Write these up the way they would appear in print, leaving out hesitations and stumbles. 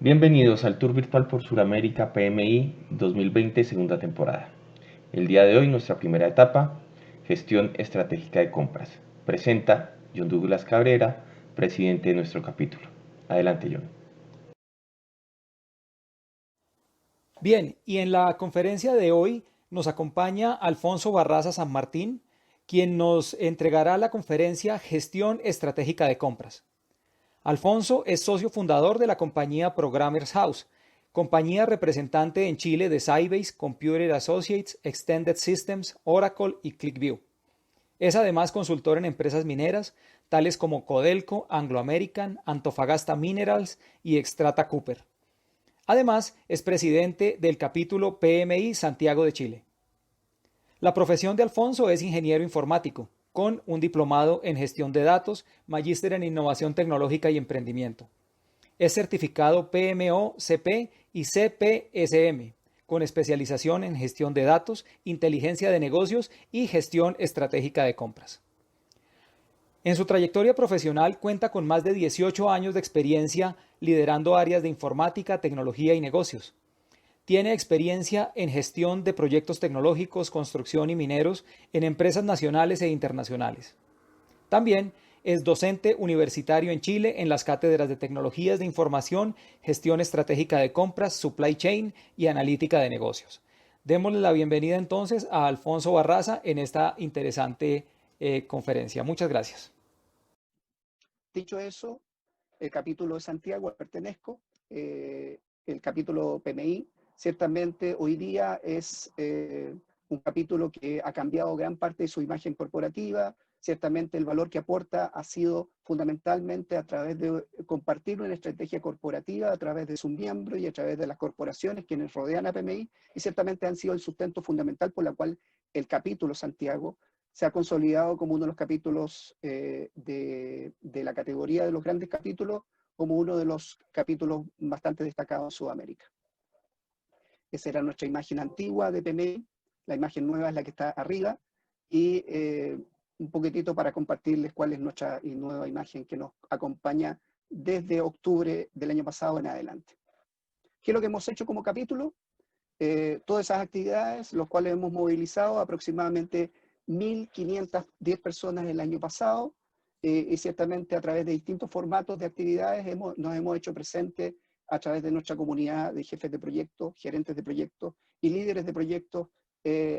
Bienvenidos al Tour Virtual por Suramérica PMI 2020 segunda temporada. El día de hoy nuestra primera etapa, gestión estratégica de compras. Presenta John Douglas Cabrera, presidente de nuestro capítulo. Adelante, John. Bien, y en la conferencia de hoy nos acompaña Alfonso Barraza San Martín, quien nos entregará la conferencia Gestión Estratégica de Compras. Alfonso es socio fundador de la compañía Programmers House, compañía representante en Chile de Sybase, Computer Associates, Extended Systems, Oracle y ClickView. Es además consultor en empresas mineras, tales como Codelco, Anglo American, Antofagasta Minerals y Xstrata Cooper. Además, es presidente del capítulo PMI Santiago de Chile. La profesión de Alfonso es ingeniero informático, con un diplomado en gestión de datos, magíster en innovación tecnológica y emprendimiento. Es certificado PMO-CP y CPSM, con especialización en gestión de datos, inteligencia de negocios y gestión estratégica de compras. En su trayectoria profesional cuenta con más de 18 años de experiencia liderando áreas de informática, tecnología y negocios. Tiene experiencia en gestión de proyectos tecnológicos, construcción y mineros en empresas nacionales e internacionales. También es docente universitario en Chile en las cátedras de Tecnologías de Información, Gestión Estratégica de Compras, Supply Chain y Analítica de Negocios. Démosle la bienvenida entonces a Alfonso Barraza en esta interesante conferencia. Muchas gracias. Dicho eso, el capítulo de Santiago al pertenezco, el capítulo PMI, ciertamente hoy día es un capítulo que ha cambiado gran parte de su imagen corporativa. Ciertamente el valor que aporta ha sido fundamentalmente a través de compartir una estrategia corporativa a través de sus miembros y a través de las corporaciones quienes rodean a PMI, y ciertamente han sido el sustento fundamental por la cual el capítulo Santiago se ha consolidado como uno de los capítulos de la categoría de los grandes capítulos, como uno de los capítulos bastante destacados en Sudamérica. Esa era nuestra imagen antigua de PMI, la imagen nueva es la que está arriba, y un poquitito para compartirles cuál es nuestra nueva imagen que nos acompaña desde octubre del año pasado en adelante. ¿Qué es lo que hemos hecho como capítulo? Todas esas actividades, los cuales hemos movilizado aproximadamente 1.510 personas el año pasado, y ciertamente a través de distintos formatos de actividades nos hemos hecho presentes a través de nuestra comunidad de jefes de proyectos, gerentes de proyectos y líderes de proyectos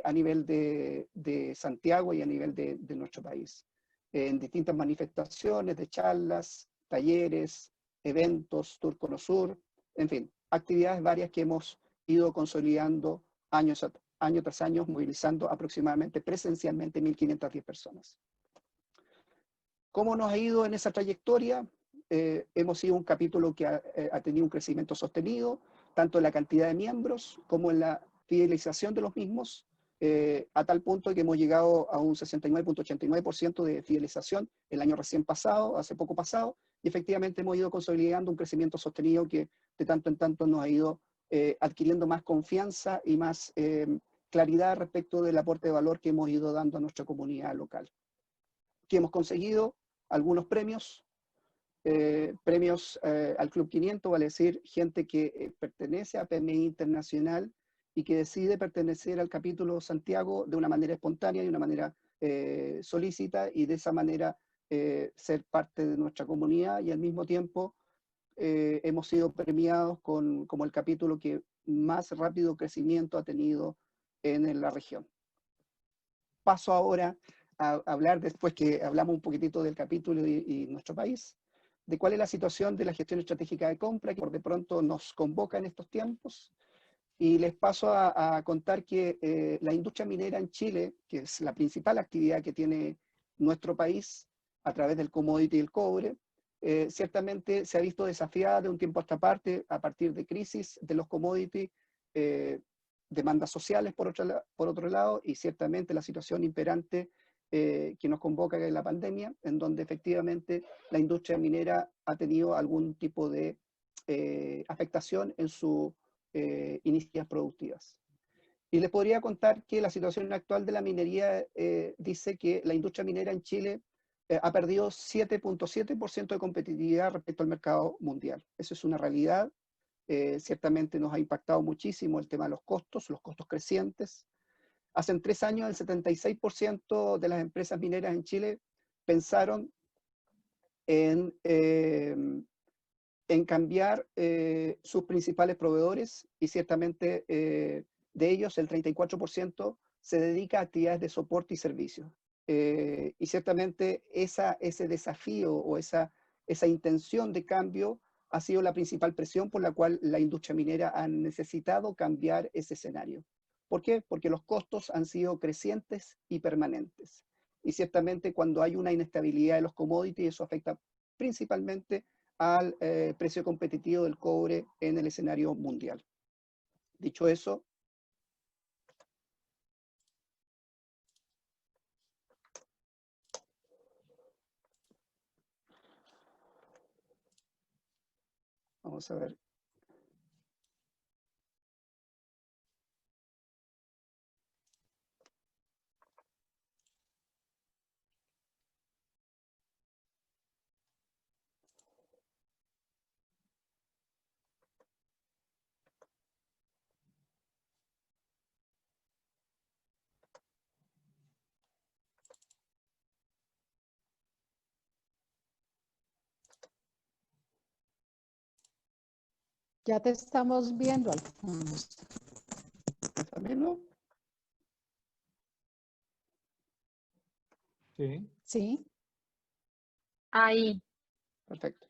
a nivel de Santiago y a nivel de nuestro país. En distintas manifestaciones de charlas, talleres, eventos, Tour Cono Sur, en fin, actividades varias que hemos ido consolidando año tras año, movilizando aproximadamente presencialmente 1.510 personas. ¿Cómo nos ha ido en esa trayectoria? Hemos sido un capítulo que ha tenido un crecimiento sostenido, tanto en la cantidad de miembros como en la fidelización de los mismos, a tal punto que hemos llegado a un 69.89% de fidelización el año recién pasado, hace poco pasado, y efectivamente hemos ido consolidando un crecimiento sostenido que de tanto en tanto nos ha ido adquiriendo más confianza y más claridad respecto del aporte de valor que hemos ido dando a nuestra comunidad local. Que hemos conseguido algunos premios, al Club 500, vale decir, gente que pertenece a PMI Internacional y que decide pertenecer al capítulo Santiago de una manera espontánea y de una manera solícita, y de esa manera ser parte de nuestra comunidad, y al mismo tiempo hemos sido premiados como el capítulo que más rápido crecimiento ha tenido en la región. Paso ahora a hablar, después que hablamos un poquitito del capítulo y nuestro país, de cuál es la situación de la gestión estratégica de compra, que por de pronto nos convoca en estos tiempos. Y les paso a contar que la industria minera en Chile, que es la principal actividad que tiene nuestro país a través del commodity del cobre, ciertamente se ha visto desafiada de un tiempo a esta parte a partir de crisis de los commodities, demandas sociales por otro lado, y ciertamente la situación imperante que nos convoca, que es la pandemia, en donde efectivamente la industria minera ha tenido algún tipo de afectación en sus iniciativas productivas. Y les podría contar que la situación actual de la minería dice que la industria minera en Chile ha perdido 7.7% de competitividad respecto al mercado mundial. Eso es una realidad. ciertamente nos ha impactado muchísimo el tema de los costos crecientes. Hace 3 años, el 76% de las empresas mineras en Chile pensaron en cambiar sus principales proveedores y ciertamente de ellos el 34% se dedica a actividades de soporte y servicios. Y ciertamente ese desafío o esa intención de cambio ha sido la principal presión por la cual la industria minera ha necesitado cambiar ese escenario. ¿Por qué? Porque los costos han sido crecientes y permanentes. Y ciertamente cuando hay una inestabilidad de los commodities, eso afecta principalmente al precio competitivo del cobre en el escenario mundial. Dicho eso, vamos a ver. Ya te estamos viendo, Alfonso. ¿También no? Sí. Sí. Ahí. Perfecto.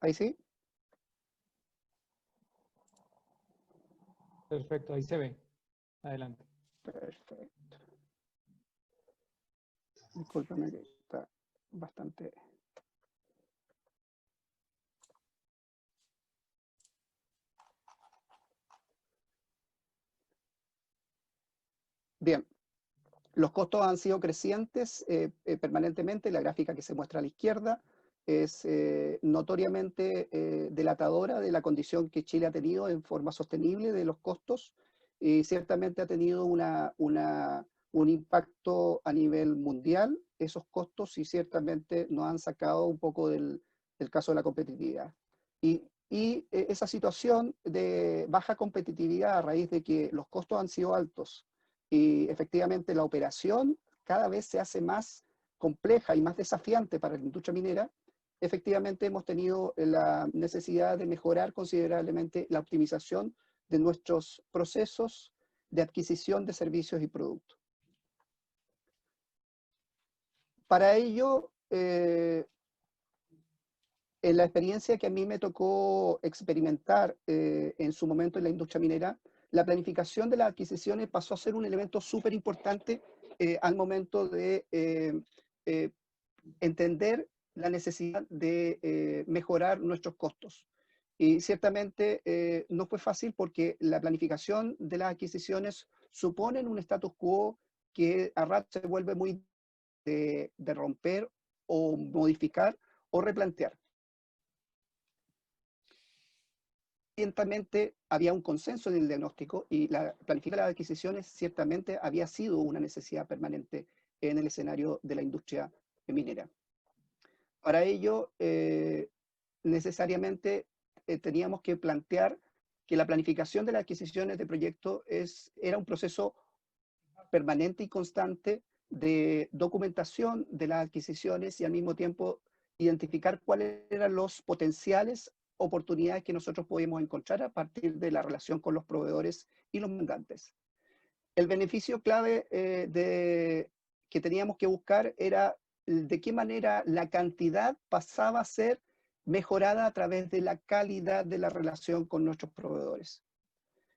Ahí sí. Perfecto, ahí se ve. Adelante. Perfecto. Discúlpame que está bastante... Bien, los costos han sido crecientes permanentemente. La gráfica que se muestra a la izquierda es notoriamente delatadora de la condición que Chile ha tenido en forma sostenible de los costos y ciertamente ha tenido un impacto a nivel mundial esos costos y ciertamente nos han sacado un poco del caso de la competitividad. Y esa situación de baja competitividad a raíz de que los costos han sido altos y efectivamente la operación cada vez se hace más compleja y más desafiante para la industria minera, efectivamente hemos tenido la necesidad de mejorar considerablemente la optimización de nuestros procesos de adquisición de servicios y productos. Para ello, en la experiencia que a mí me tocó experimentar en su momento en la industria minera, la planificación de las adquisiciones pasó a ser un elemento súper importante al momento de entender la necesidad de mejorar nuestros costos. Y ciertamente no fue fácil porque la planificación de las adquisiciones suponen un status quo que a ratos se vuelve muy de romper o modificar o replantear. Ciertamente había un consenso en el diagnóstico y la planificación de las adquisiciones ciertamente había sido una necesidad permanente en el escenario de la industria minera. Para ello, necesariamente teníamos que plantear que la planificación de las adquisiciones de proyectos era un proceso permanente y constante de documentación de las adquisiciones y al mismo tiempo identificar cuáles eran los potenciales oportunidades que nosotros podíamos encontrar a partir de la relación con los proveedores y los mandantes. El beneficio clave que teníamos que buscar era de qué manera la cantidad pasaba a ser mejorada a través de la calidad de la relación con nuestros proveedores.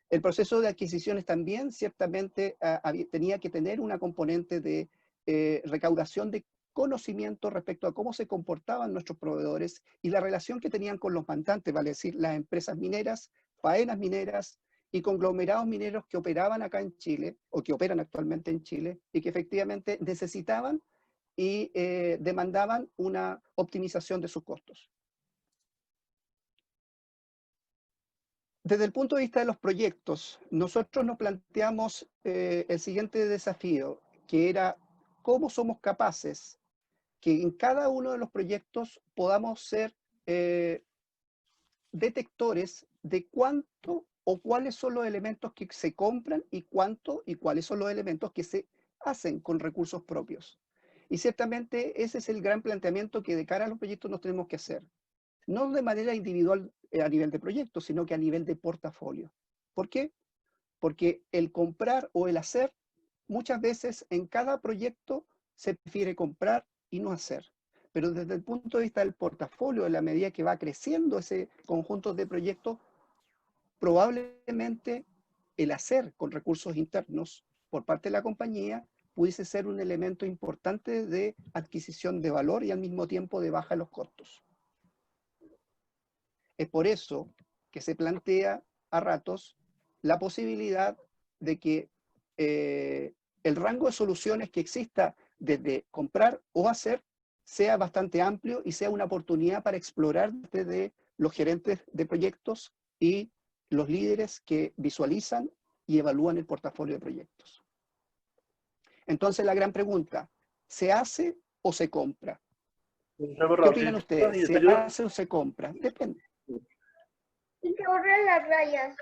El proceso de adquisiciones también ciertamente tenía que tener una componente de recaudación de conocimiento respecto a cómo se comportaban nuestros proveedores y la relación que tenían con los mandantes, vale decir, las empresas mineras, faenas mineras y conglomerados mineros que operaban acá en Chile o que operan actualmente en Chile y que efectivamente necesitaban y demandaban una optimización de sus costos. Desde el punto de vista de los proyectos, nosotros nos planteamos el siguiente desafío, que era cómo somos capaces que en cada uno de los proyectos podamos ser detectores de cuánto o cuáles son los elementos que se compran y cuánto y cuáles son los elementos que se hacen con recursos propios. Y ciertamente ese es el gran planteamiento que de cara a los proyectos nos tenemos que hacer. No de manera individual a nivel de proyecto, sino que a nivel de portafolio. ¿Por qué? Porque el comprar o el hacer, muchas veces en cada proyecto se prefiere comprar y no hacer. Pero desde el punto de vista del portafolio, en la medida que va creciendo ese conjunto de proyectos, probablemente el hacer con recursos internos por parte de la compañía pudiese ser un elemento importante de adquisición de valor y al mismo tiempo de baja de los costos. Es por eso que se plantea a ratos la posibilidad de que el rango de soluciones que exista desde comprar o hacer sea bastante amplio y sea una oportunidad para explorar desde los gerentes de proyectos y los líderes que visualizan y evalúan el portafolio de proyectos. Entonces la gran pregunta, ¿se hace o se compra? ¿Qué opinan ustedes? ¿Se hace o se compra? Depende. Y se borran las rayas.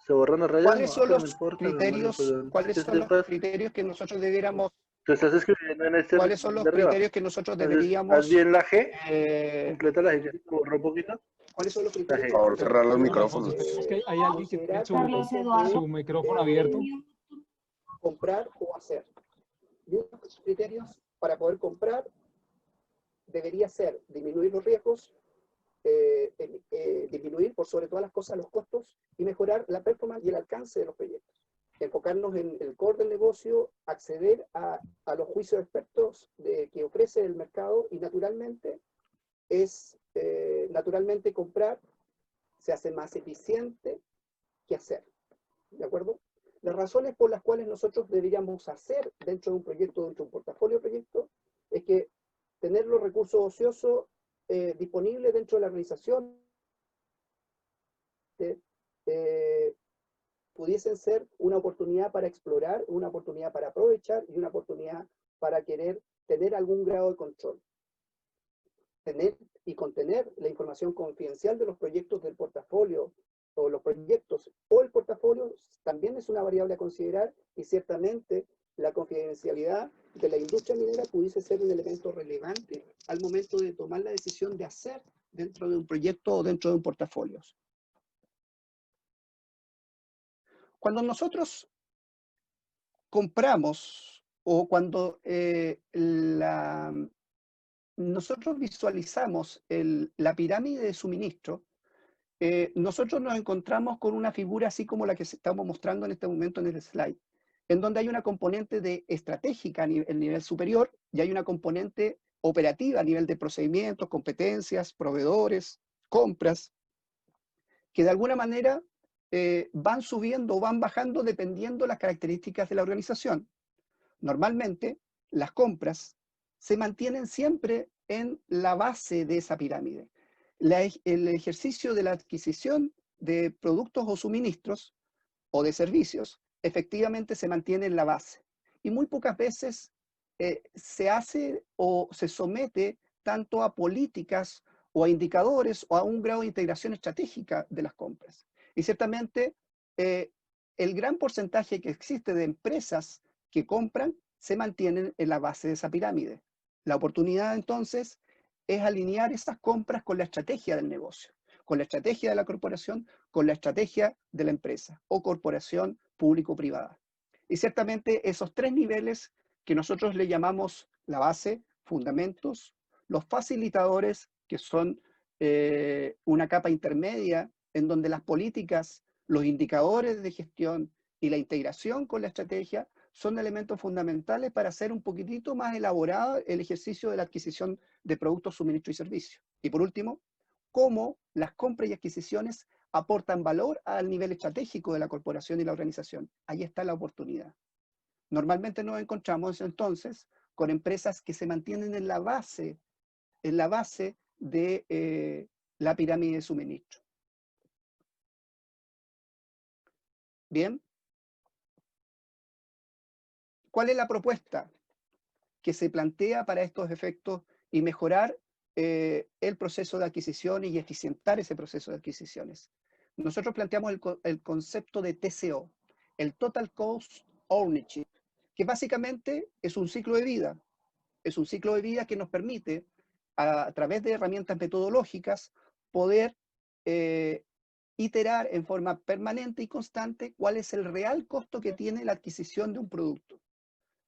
¿Se borran las rayas? ¿Cuáles son No, no los importa, criterios, Mario, cuáles son los criterios que nosotros debiéramos, Tú estás escribiendo en este cuáles son los de arriba. criterios que nosotros Entonces, deberíamos, haz bien la G, completa la G, se borró un poquito. cuáles son los La criterios G. que Por favor, nosotros cerrar los deberíamos, micrófonos. Es que hay alguien que tiene considerar su micrófono abierto. comprar o hacer. Y uno de los criterios para poder comprar debería ser disminuir los riesgos, disminuir por sobre todas las cosas los costos y mejorar la performance y el alcance de los proyectos. Enfocarnos en el core del negocio, acceder a los juicios de expertos que ofrece el mercado y naturalmente comprar se hace más eficiente que hacer. ¿De acuerdo? Las razones por las cuales nosotros deberíamos hacer dentro de un proyecto, dentro de un portafolio de proyectos, es que tener los recursos ociosos disponibles dentro de la organización pudiesen ser una oportunidad para explorar, una oportunidad para aprovechar y una oportunidad para querer tener algún grado de control. Tener y contener la información confidencial de los proyectos del portafolio o los proyectos o el portafolio también es una variable a considerar y ciertamente la confidencialidad de la industria minera pudiese ser un elemento relevante al momento de tomar la decisión de hacer dentro de un proyecto o dentro de un portafolio. Cuando nosotros compramos o cuando nosotros visualizamos la pirámide de suministro, nosotros nos encontramos con una figura así como la que estamos mostrando en este momento en el slide, en donde hay una componente de estratégica a nivel superior y hay una componente operativa a nivel de procedimientos, competencias, proveedores, compras, que de alguna manera van subiendo o van bajando dependiendo de las características de la organización. Normalmente, las compras se mantienen siempre en la base de esa pirámide. El ejercicio de la adquisición de productos o suministros o de servicios efectivamente se mantiene en la base. Y muy pocas veces se hace o se somete tanto a políticas o a indicadores o a un grado de integración estratégica de las compras. Y ciertamente el gran porcentaje que existe de empresas que compran se mantienen en la base de esa pirámide. La oportunidad entonces es alinear esas compras con la estrategia del negocio, con la estrategia de la corporación, con la estrategia de la empresa o corporación público-privada. Y ciertamente esos tres niveles que nosotros le llamamos la base, fundamentos, los facilitadores, que son una capa intermedia en donde las políticas, los indicadores de gestión y la integración con la estrategia son elementos fundamentales para hacer un poquitito más elaborado el ejercicio de la adquisición de productos, suministros y servicios. Y por último, cómo las compras y adquisiciones aportan valor al nivel estratégico de la corporación y la organización. Ahí está la oportunidad. Normalmente nos encontramos entonces con empresas que se mantienen en la base de la pirámide de suministro. Bien. ¿Cuál es la propuesta que se plantea para estos efectos y mejorar el proceso de adquisición y eficientar ese proceso de adquisiciones? Nosotros planteamos el concepto de TCO, el Total Cost Ownership, que básicamente es un ciclo de vida. Es un ciclo de vida que nos permite, a través de herramientas metodológicas, poder iterar en forma permanente y constante cuál es el real costo que tiene la adquisición de un producto.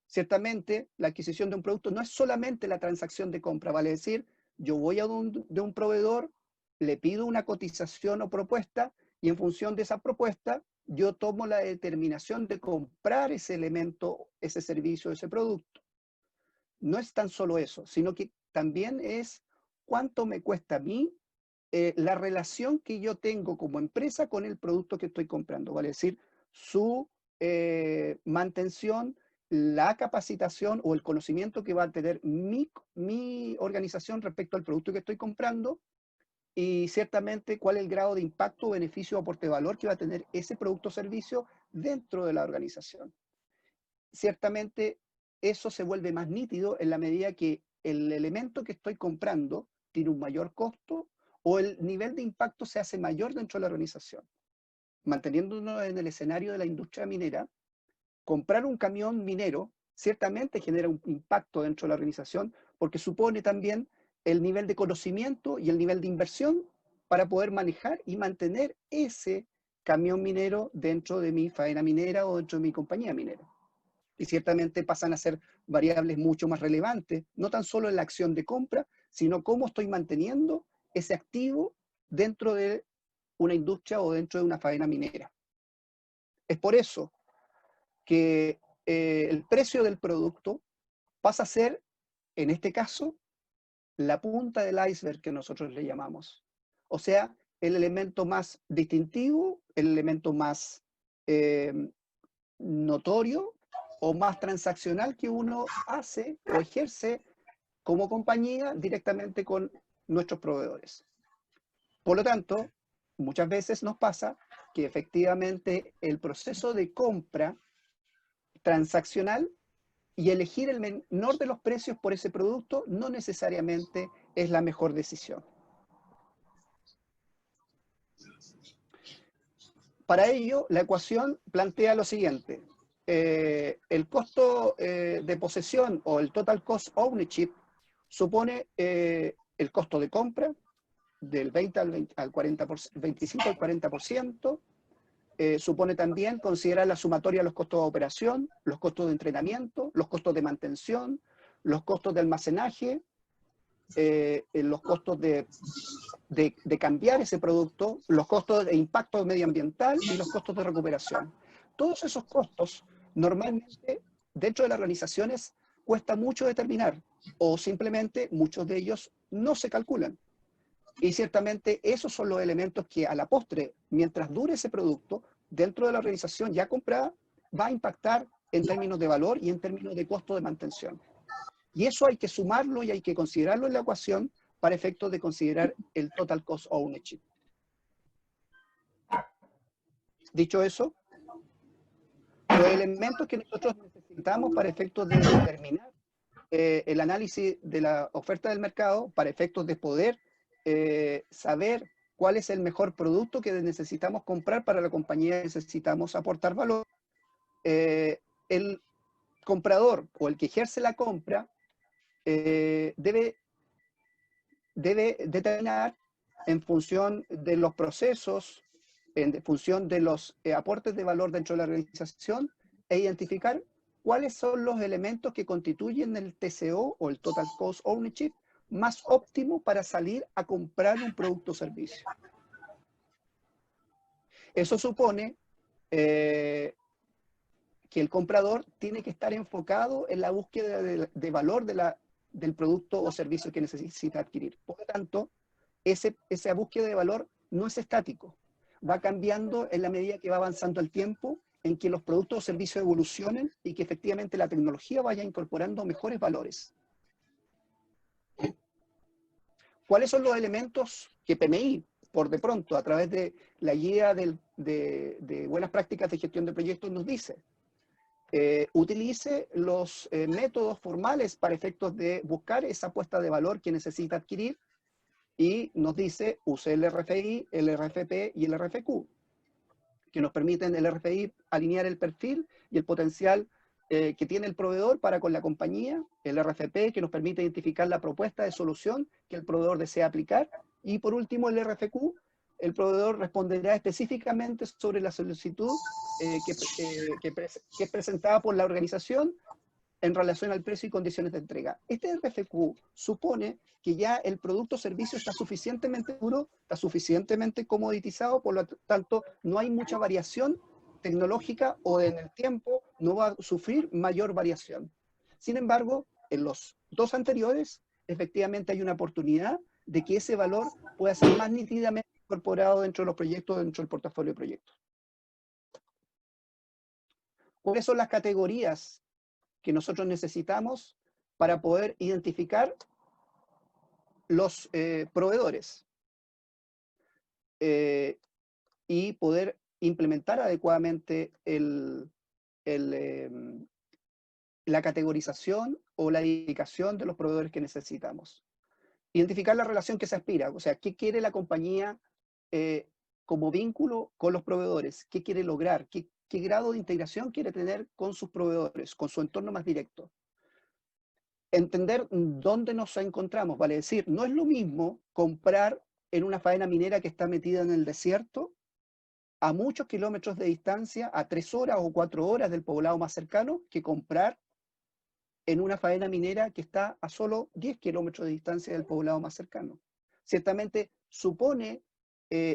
Ciertamente, la adquisición de un producto no es solamente la transacción de compra, vale decir, yo voy de un proveedor, le pido una cotización o propuesta, y en función de esa propuesta, yo tomo la determinación de comprar ese elemento, ese servicio, ese producto. No es tan solo eso, sino que también es cuánto me cuesta a mí la relación que yo tengo como empresa con el producto que estoy comprando, vale decir, su mantención, la capacitación o el conocimiento que va a tener mi organización respecto al producto que estoy comprando, y ciertamente cuál es el grado de impacto, beneficio o aporte de valor que va a tener ese producto o servicio dentro de la organización. Ciertamente eso se vuelve más nítido en la medida que el elemento que estoy comprando tiene un mayor costo o el nivel de impacto se hace mayor dentro de la organización. Manteniéndonos en el escenario de la industria minera, comprar un camión minero ciertamente genera un impacto dentro de la organización porque supone también el nivel de conocimiento y el nivel de inversión para poder manejar y mantener ese camión minero dentro de mi faena minera o dentro de mi compañía minera. Y ciertamente pasan a ser variables mucho más relevantes, no tan solo en la acción de compra, sino cómo estoy manteniendo ese activo dentro de una industria o dentro de una faena minera. Es por eso que el precio del producto pasa a ser, en este caso, la punta del iceberg que nosotros le llamamos. O sea, el elemento más distintivo, el elemento más notorio o más transaccional que uno hace o ejerce como compañía directamente con nuestros proveedores. Por lo tanto, muchas veces nos pasa que efectivamente el proceso de compra transaccional y elegir el menor de los precios por ese producto no necesariamente es la mejor decisión. Para ello, la ecuación plantea lo siguiente. El costo de posesión o el total cost ownership supone el costo de compra del 20 al 40%, 25 al 40%. Supone también considerar la sumatoria de los costos de operación, los costos de entrenamiento, los costos de mantención, los costos de almacenaje, los costos de cambiar ese producto, los costos de impacto medioambiental y los costos de recuperación. Todos esos costos normalmente dentro de las organizaciones cuesta mucho determinar o simplemente muchos de ellos no se calculan. Y ciertamente esos son los elementos que a la postre, mientras dure ese producto, dentro de la organización ya comprada, va a impactar en términos de valor y en términos de costo de mantención. Y eso hay que sumarlo y hay que considerarlo en la ecuación para efectos de considerar el total cost ownership. Dicho eso, los elementos que nosotros necesitamos para efectos de determinar el análisis de la oferta del mercado, para efectos de poder saber cuál es el mejor producto que necesitamos comprar para la compañía que necesitamos aportar valor. El comprador o el que ejerce la compra debe determinar en función de los procesos, en función de los aportes de valor dentro de la organización e identificar cuáles son los elementos que constituyen el TCO o el Total Cost Ownership más óptimo para salir a comprar un producto o servicio. Eso supone que el comprador tiene que estar enfocado en la búsqueda de valor del producto o servicio que necesita adquirir. Por lo tanto, esa búsqueda de valor no es estático. Va cambiando en la medida que va avanzando el tiempo, en que los productos o servicios evolucionen y que efectivamente la tecnología vaya incorporando mejores valores. ¿Cuáles son los elementos que PMI por de pronto, a través de la guía de buenas prácticas de gestión de proyectos, nos dice, utilice los métodos formales para efectos de buscar esa apuesta de valor que necesita adquirir, y nos dice, use el RFI, el RFP y el RFQ, que nos permiten el RFI alinear el perfil y el potencial que tiene el proveedor para con la compañía, el RFP que nos permite identificar la propuesta de solución que el proveedor desea aplicar, y por último el RFQ, el proveedor responderá específicamente sobre la solicitud que es presentada por la organización en relación al precio y condiciones de entrega. Este RFQ supone que ya el producto o servicio está suficientemente duro, está suficientemente comoditizado, por lo tanto no hay mucha variación tecnológica o en el tiempo no va a sufrir mayor variación. Sin embargo, en los dos anteriores, efectivamente hay una oportunidad de que ese valor pueda ser más nítidamente incorporado dentro de los proyectos, dentro del portafolio de proyectos. ¿Cuáles son las categorías que nosotros necesitamos para poder identificar los proveedores y poder implementar adecuadamente la categorización o la indicación de los proveedores que necesitamos? Identificar la relación que se aspira, o sea, qué quiere la compañía como vínculo con los proveedores, qué quiere lograr, qué grado de integración quiere tener con sus proveedores, con su entorno más directo. Entender dónde nos encontramos, vale decir, no es lo mismo comprar en una faena minera que está metida en el desierto, a muchos kilómetros de distancia, a 3 horas o 4 horas del poblado más cercano, que comprar en una faena minera que está a solo 10 kilómetros de distancia del poblado más cercano. Ciertamente supone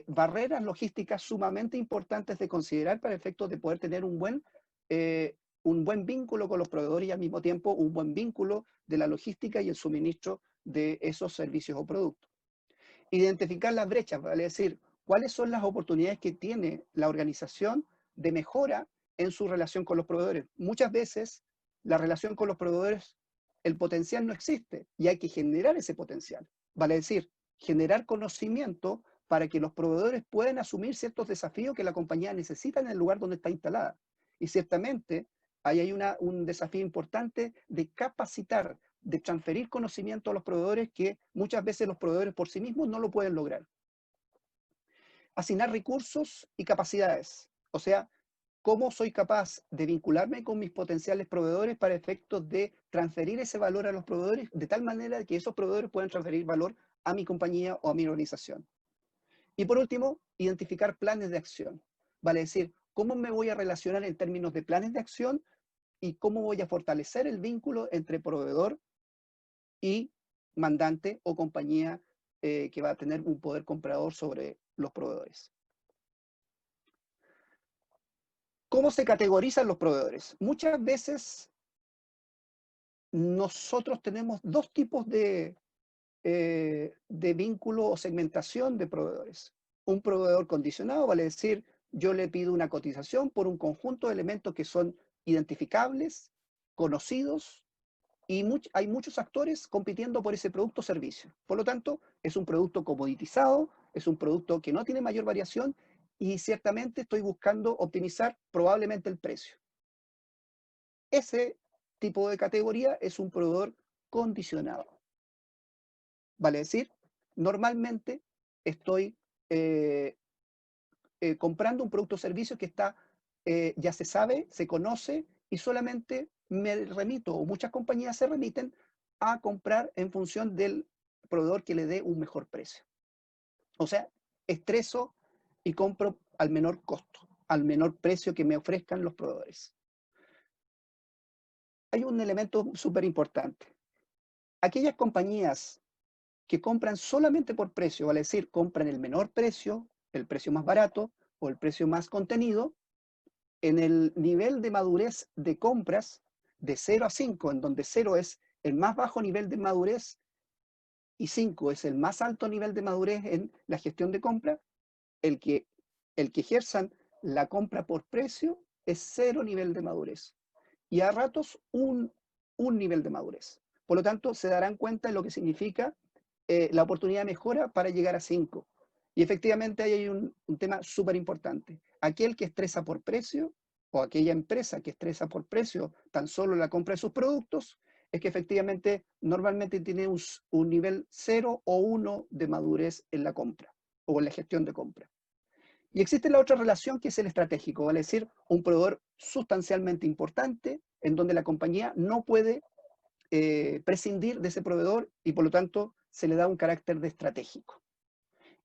barreras logísticas sumamente importantes de considerar para efectos de poder tener un buen vínculo con los proveedores y al mismo tiempo un buen vínculo de la logística y el suministro de esos servicios o productos. Identificar las brechas, vale decir, cuáles son las oportunidades que tiene la organización de mejora en su relación con los proveedores. Muchas veces la relación con los proveedores, el potencial no existe y hay que generar ese potencial. Vale decir, generar conocimiento para que los proveedores puedan asumir ciertos desafíos que la compañía necesita en el lugar donde está instalada. Y ciertamente ahí hay un desafío importante de capacitar, de transferir conocimiento a los proveedores que muchas veces los proveedores por sí mismos no lo pueden lograr. Asignar recursos y capacidades, o sea, cómo soy capaz de vincularme con mis potenciales proveedores para efectos de transferir ese valor a los proveedores de tal manera que esos proveedores puedan transferir valor a mi compañía o a mi organización. Y por último, identificar planes de acción. Vale decir, cómo me voy a relacionar en términos de planes de acción y cómo voy a fortalecer el vínculo entre proveedor y mandante o compañía que va a tener un poder comprador sobre los proveedores. ¿Cómo se categorizan los proveedores? Muchas veces nosotros tenemos dos tipos de vínculo o segmentación de proveedores. Un proveedor condicionado, vale decir, yo le pido una cotización por un conjunto de elementos que son identificables, conocidos, y hay muchos actores compitiendo por ese producto o servicio. Por lo tanto, es un producto comoditizado, es un producto que no tiene mayor variación y ciertamente estoy buscando optimizar probablemente el precio. Ese tipo de categoría es un proveedor condicionado. Vale decir, normalmente estoy comprando un producto o servicio que está, ya se sabe, se conoce y solamente me remito, o muchas compañías se remiten a comprar en función del proveedor que le dé un mejor precio. O sea, estreso y compro al menor costo, al menor precio que me ofrezcan los proveedores. Hay un elemento súper importante. Aquellas compañías que compran solamente por precio, vale decir, compran el menor precio, el precio más barato o el precio más contenido, en el nivel de madurez de compras de 0 a 5, en donde 0 es el más bajo nivel de madurez y 5 es el más alto nivel de madurez en la gestión de compra, el que ejerzan la compra por precio es 0 nivel de madurez y a ratos un nivel de madurez. Por lo tanto, se darán cuenta de lo que significa la oportunidad de mejora para llegar a 5. Y efectivamente ahí hay un tema súper importante. Aquel que estresa por precio, o aquella empresa que estresa por precio tan solo la compra de sus productos, es que efectivamente normalmente tiene un nivel 0 o 1 de madurez en la compra o en la gestión de compra. Y existe la otra relación que es el estratégico, vale decir, un proveedor sustancialmente importante en donde la compañía no puede prescindir de ese proveedor y por lo tanto se le da un carácter de estratégico.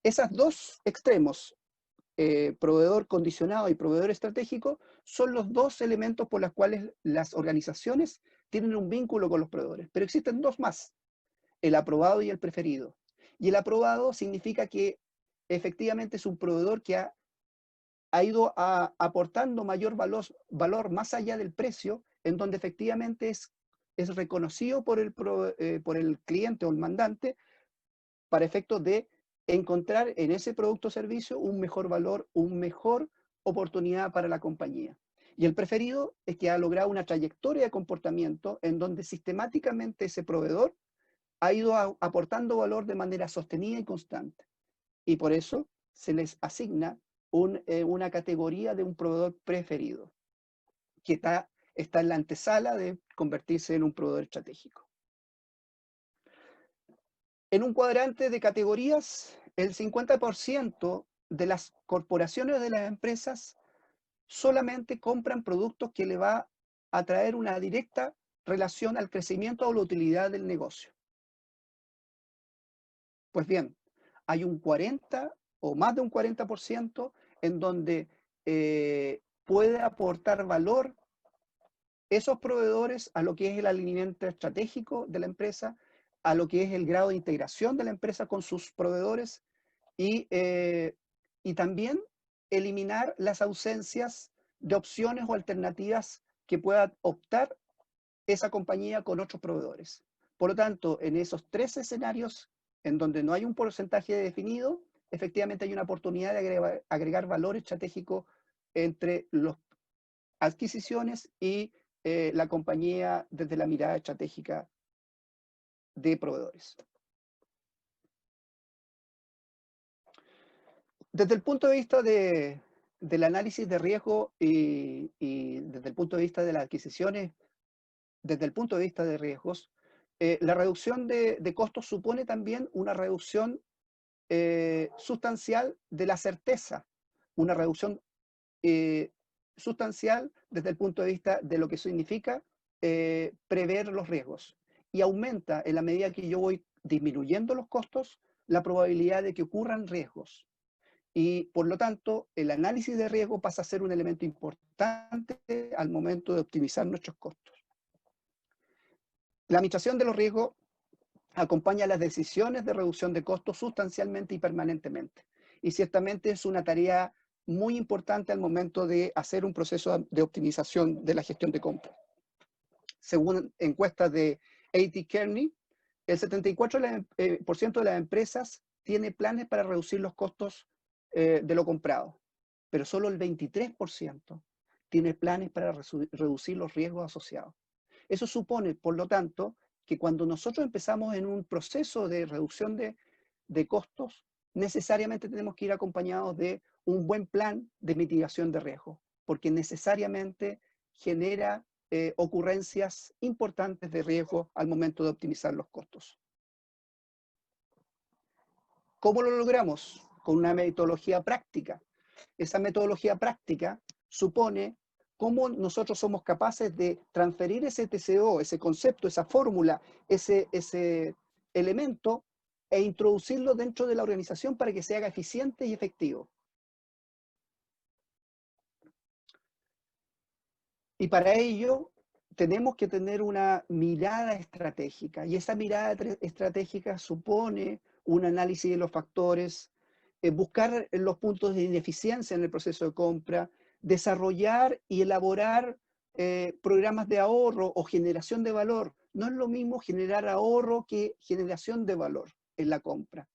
Esos dos extremos, proveedor condicionado y proveedor estratégico, son los dos elementos por los cuales las organizaciones tienen un vínculo con los proveedores. Pero existen dos más, el aprobado y el preferido. Y el aprobado significa que efectivamente es un proveedor que ha ido aportando mayor valor más allá del precio, en donde efectivamente es reconocido por el cliente o el mandante para efectos de encontrar en ese producto o servicio un mejor valor, una mejor oportunidad para la compañía. Y el preferido es que ha logrado una trayectoria de comportamiento en donde sistemáticamente ese proveedor ha ido aportando valor de manera sostenida y constante. Y por eso se les asigna una categoría de un proveedor preferido, que está en la antesala de convertirse en un proveedor estratégico. En un cuadrante de categorías, el 50% de las corporaciones de las empresas solamente compran productos que le va a traer una directa relación al crecimiento o la utilidad del negocio. Pues bien, hay un 40 o más de un 40% en donde puede aportar valor esos proveedores a lo que es el alineamiento estratégico de la empresa, a lo que es el grado de integración de la empresa con sus proveedores y también eliminar las ausencias de opciones o alternativas que pueda optar esa compañía con otros proveedores. Por lo tanto, en esos tres escenarios en donde no hay un porcentaje definido, efectivamente hay una oportunidad de agregar valor estratégico entre las adquisiciones y la compañía desde la mirada estratégica de proveedores. Desde el punto de vista del análisis de riesgo y desde el punto de vista de las adquisiciones, desde el punto de vista de riesgos, la reducción de costos supone también una reducción sustancial de la certeza, una reducción sustancial desde el punto de vista de lo que significa prever los riesgos. Y aumenta, en la medida que yo voy disminuyendo los costos, la probabilidad de que ocurran riesgos. Y por lo tanto, el análisis de riesgo pasa a ser un elemento importante al momento de optimizar nuestros costos. La administración de los riesgos acompaña las decisiones de reducción de costos sustancialmente y permanentemente. Y ciertamente es una tarea muy importante al momento de hacer un proceso de optimización de la gestión de compra. Según encuestas de A.T. Kearney, el 74% de las empresas tiene planes para reducir los costos de lo comprado, pero solo el 23% tiene planes para reducir los riesgos asociados. Eso supone, por lo tanto, que cuando nosotros empezamos en un proceso de reducción de costos, necesariamente tenemos que ir acompañados de un buen plan de mitigación de riesgo, porque necesariamente genera ocurrencias importantes de riesgo al momento de optimizar los costos. ¿Cómo lo logramos? Con una metodología práctica. Esa metodología práctica supone cómo nosotros somos capaces de transferir ese TCO, ese concepto, esa fórmula, ese elemento e introducirlo dentro de la organización para que se haga eficiente y efectivo. Y para ello tenemos que tener una mirada estratégica, y esa mirada estratégica supone un análisis de los factores, buscar los puntos de ineficiencia en el proceso de compra, desarrollar y elaborar programas de ahorro o generación de valor. No es lo mismo generar ahorro que generación de valor en la compra.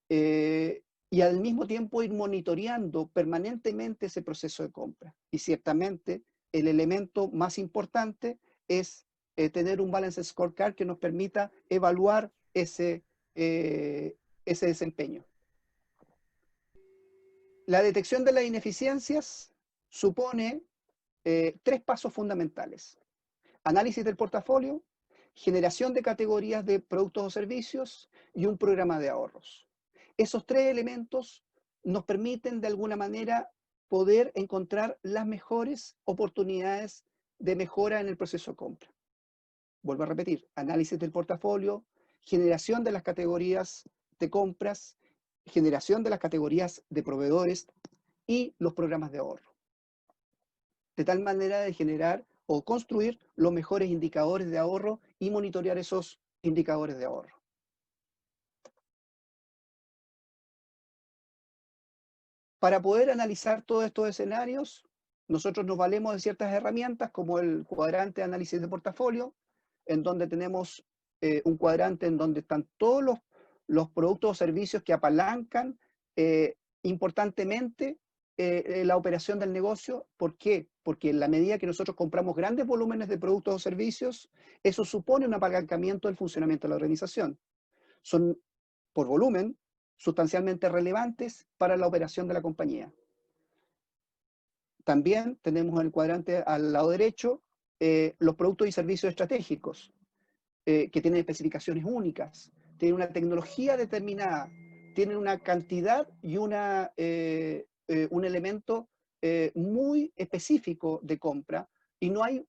Y al mismo tiempo ir monitoreando permanentemente ese proceso de compra. Y ciertamente el elemento más importante es tener un balance scorecard que nos permita evaluar ese desempeño. La detección de las ineficiencias supone 3 pasos fundamentales: análisis del portafolio, generación de categorías de productos o servicios y un programa de ahorros. Esos 3 elementos nos permiten de alguna manera poder encontrar las mejores oportunidades de mejora en el proceso de compra. Vuelvo a repetir: análisis del portafolio, generación de las categorías de compras, generación de las categorías de proveedores y los programas de ahorro. De tal manera de generar o construir los mejores indicadores de ahorro y monitorear esos indicadores de ahorro. Para poder analizar todos estos escenarios, nosotros nos valemos de ciertas herramientas como el cuadrante de análisis de portafolio, en donde tenemos un cuadrante en donde están todos los productos o servicios que apalancan importantemente la operación del negocio. ¿Por qué? Porque en la medida que nosotros compramos grandes volúmenes de productos o servicios, eso supone un apalancamiento del funcionamiento de la organización. Son, por volumen, sustancialmente relevantes para la operación de la compañía. También tenemos en el cuadrante al lado derecho los productos y servicios estratégicos, que tienen especificaciones únicas, tienen una tecnología determinada, tienen una cantidad y un elemento muy específico de compra, y no hay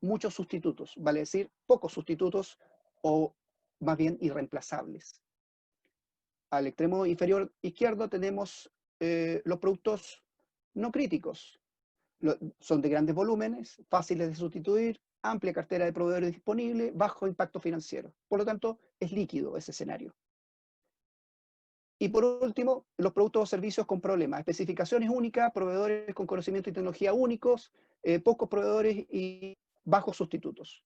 muchos sustitutos, vale decir, pocos sustitutos o más bien irreemplazables. Al extremo inferior izquierdo tenemos los productos no críticos. Son de grandes volúmenes, fáciles de sustituir, amplia cartera de proveedores disponible, bajo impacto financiero. Por lo tanto, es líquido ese escenario. Y por último, los productos o servicios con problemas, especificaciones únicas, proveedores con conocimiento y tecnología únicos, pocos proveedores y bajos sustitutos.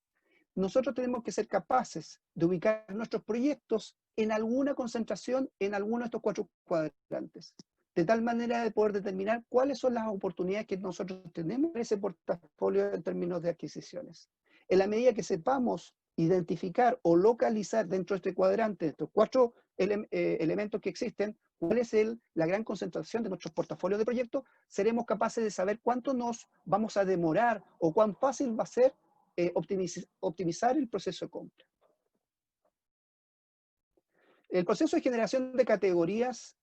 Nosotros tenemos que ser capaces de ubicar nuestros proyectos en alguna concentración en alguno de estos 4 cuadrantes, de tal manera de poder determinar cuáles son las oportunidades que nosotros tenemos en ese portafolio en términos de adquisiciones. En la medida que sepamos identificar o localizar dentro de este cuadrante, estos 4 elementos que existen, cuál es la gran concentración de nuestros portafolios de proyectos, seremos capaces de saber cuánto nos vamos a demorar o cuán fácil va a ser optimizar el proceso de compra. El proceso de generación de categorías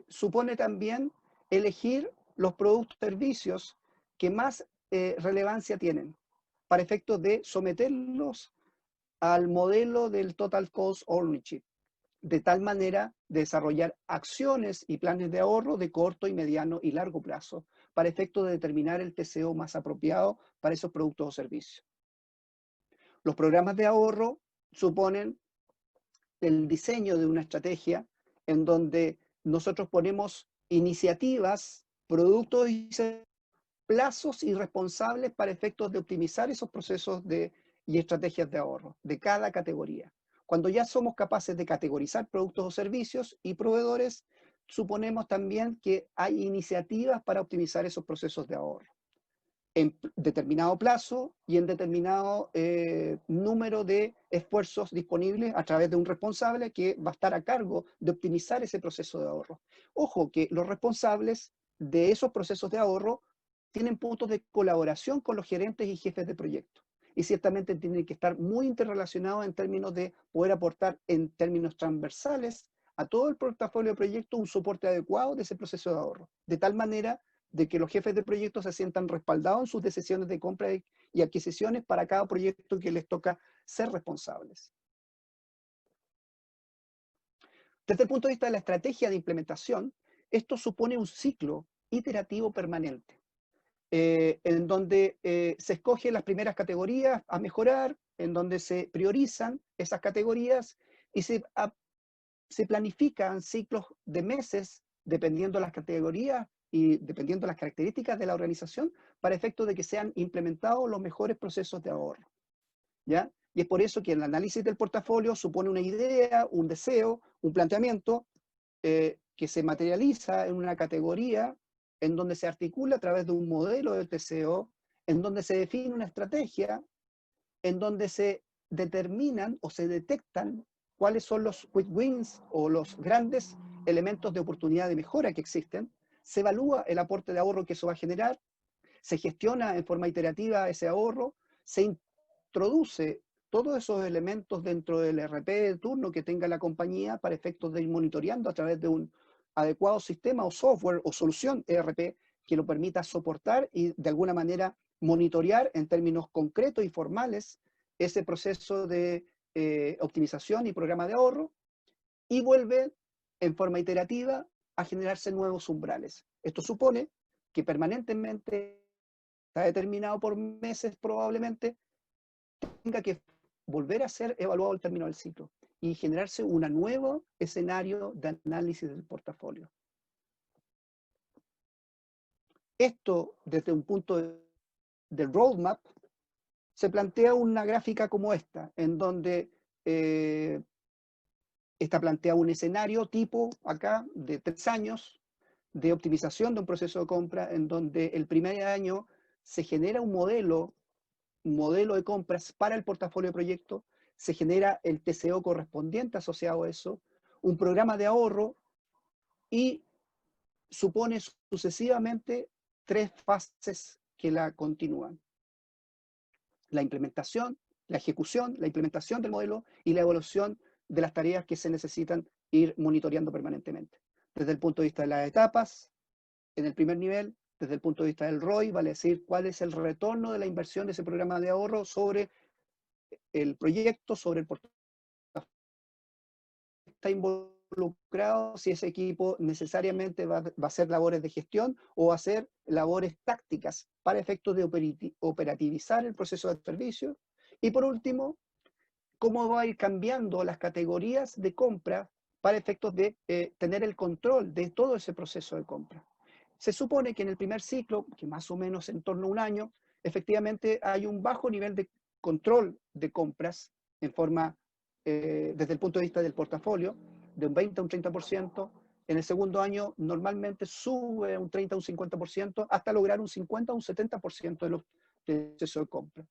supone también elegir los productos y servicios que más relevancia tienen, para efectos de someterlos al modelo del Total Cost Ownership, de tal manera de desarrollar acciones y planes de ahorro de corto y mediano y largo plazo, para efecto de determinar el TCO más apropiado para esos productos o servicios. Los programas de ahorro suponen el diseño de una estrategia en donde nosotros ponemos iniciativas, productos y plazos irresponsables para efectos de optimizar esos procesos y estrategias de ahorro de cada categoría. Cuando ya somos capaces de categorizar productos o servicios y proveedores, suponemos también que hay iniciativas para optimizar esos procesos de ahorro en determinado plazo y en determinado número de esfuerzos disponibles a través de un responsable que va a estar a cargo de optimizar ese proceso de ahorro. Ojo que los responsables de esos procesos de ahorro tienen puntos de colaboración con los gerentes y jefes de proyecto, y ciertamente tienen que estar muy interrelacionados en términos de poder aportar en términos transversales a todo el portafolio de proyecto un soporte adecuado de ese proceso de ahorro, de tal manera de que los jefes de proyecto se sientan respaldados en sus decisiones de compra y adquisiciones para cada proyecto que les toca ser responsables. Desde el punto de vista de la estrategia de implementación, esto supone un ciclo iterativo permanente, en donde se escogen las primeras categorías a mejorar, en donde se priorizan esas categorías y se planifican ciclos de meses, dependiendo de las categorías y dependiendo de las características de la organización, para efecto de que sean implementados los mejores procesos de ahorro, ¿ya? Y es por eso que el análisis del portafolio supone una idea, un deseo, un planteamiento que se materializa en una categoría, en donde se articula a través de un modelo de TCO, en donde se define una estrategia, en donde se determinan o se detectan cuáles son los quick wins o los grandes elementos de oportunidad de mejora que existen, se evalúa el aporte de ahorro que eso va a generar, se gestiona en forma iterativa ese ahorro, se introduce todos esos elementos dentro del RP de turno que tenga la compañía para efectos de ir monitoreando a través de un adecuado sistema o software o solución ERP que lo permita soportar y de alguna manera monitorear en términos concretos y formales ese proceso de optimización y programa de ahorro, y vuelve en forma iterativa a generarse nuevos umbrales. Esto supone que permanentemente, está determinado por meses probablemente, tenga que volver a ser evaluado al término del ciclo y generarse un nuevo escenario de análisis del portafolio. Esto, desde un punto de roadmap, se plantea una gráfica como esta, en donde esta plantea un escenario tipo, acá, de 3 años, de optimización de un proceso de compra, en donde el primer año se genera un modelo de compras para el portafolio de proyecto, se genera el TCO correspondiente asociado a eso, un programa de ahorro, y supone sucesivamente 3 fases que la continúan: la implementación, la ejecución, la implementación del modelo y la evaluación de las tareas que se necesitan ir monitoreando permanentemente. Desde el punto de vista de las etapas, en el primer nivel, desde el punto de vista del ROI, vale decir cuál es el retorno de la inversión de ese programa de ahorro sobre el proyecto, sobre el portafolio está involucrado, si ese equipo necesariamente va a hacer labores de gestión o va a hacer labores tácticas para efectos de operativizar el proceso de servicio. Y por último, cómo va a ir cambiando las categorías de compra para efectos de tener el control de todo ese proceso de compra. Se supone que en el primer ciclo, que más o menos en torno a un año, efectivamente hay un bajo nivel de control de compras en forma, desde el punto de vista del portafolio, de un 20 a un 30%. En el segundo año normalmente sube un 30 a un 50% hasta lograr un 50 a un 70% de los procesos de compra.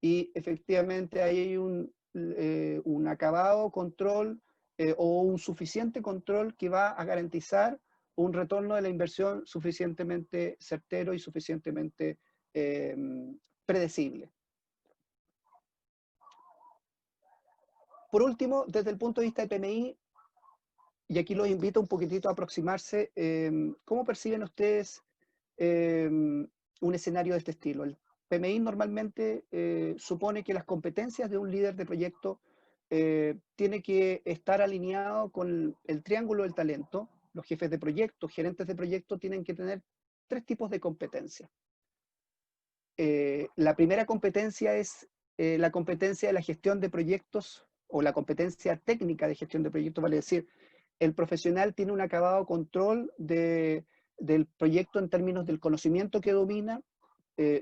Y efectivamente hay un acabado control o un suficiente control que va a garantizar un retorno de la inversión suficientemente certero y suficientemente predecible. Por último, desde el punto de vista de PMI, y aquí los invito un poquitito a aproximarse, ¿cómo perciben ustedes un escenario de este estilo? El PMI normalmente supone que las competencias de un líder de proyecto tiene que estar alineado con el triángulo del talento. Los jefes de proyecto, gerentes de proyecto tienen que tener 3 tipos de competencias. La primera competencia es la competencia de la gestión de proyectos o la competencia técnica de gestión de proyectos, vale decir, el profesional tiene un acabado control del proyecto en términos del conocimiento que domina,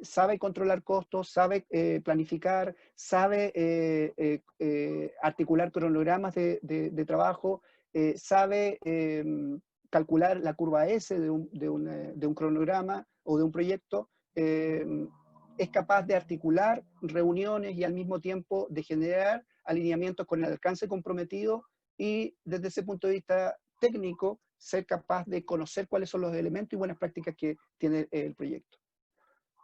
sabe controlar costos, sabe planificar, sabe articular cronogramas de trabajo, sabe calcular la curva S de un cronograma o de un proyecto, es capaz de articular reuniones y al mismo tiempo de generar alineamientos con el alcance comprometido, y desde ese punto de vista técnico, ser capaz de conocer cuáles son los elementos y buenas prácticas que tiene el proyecto.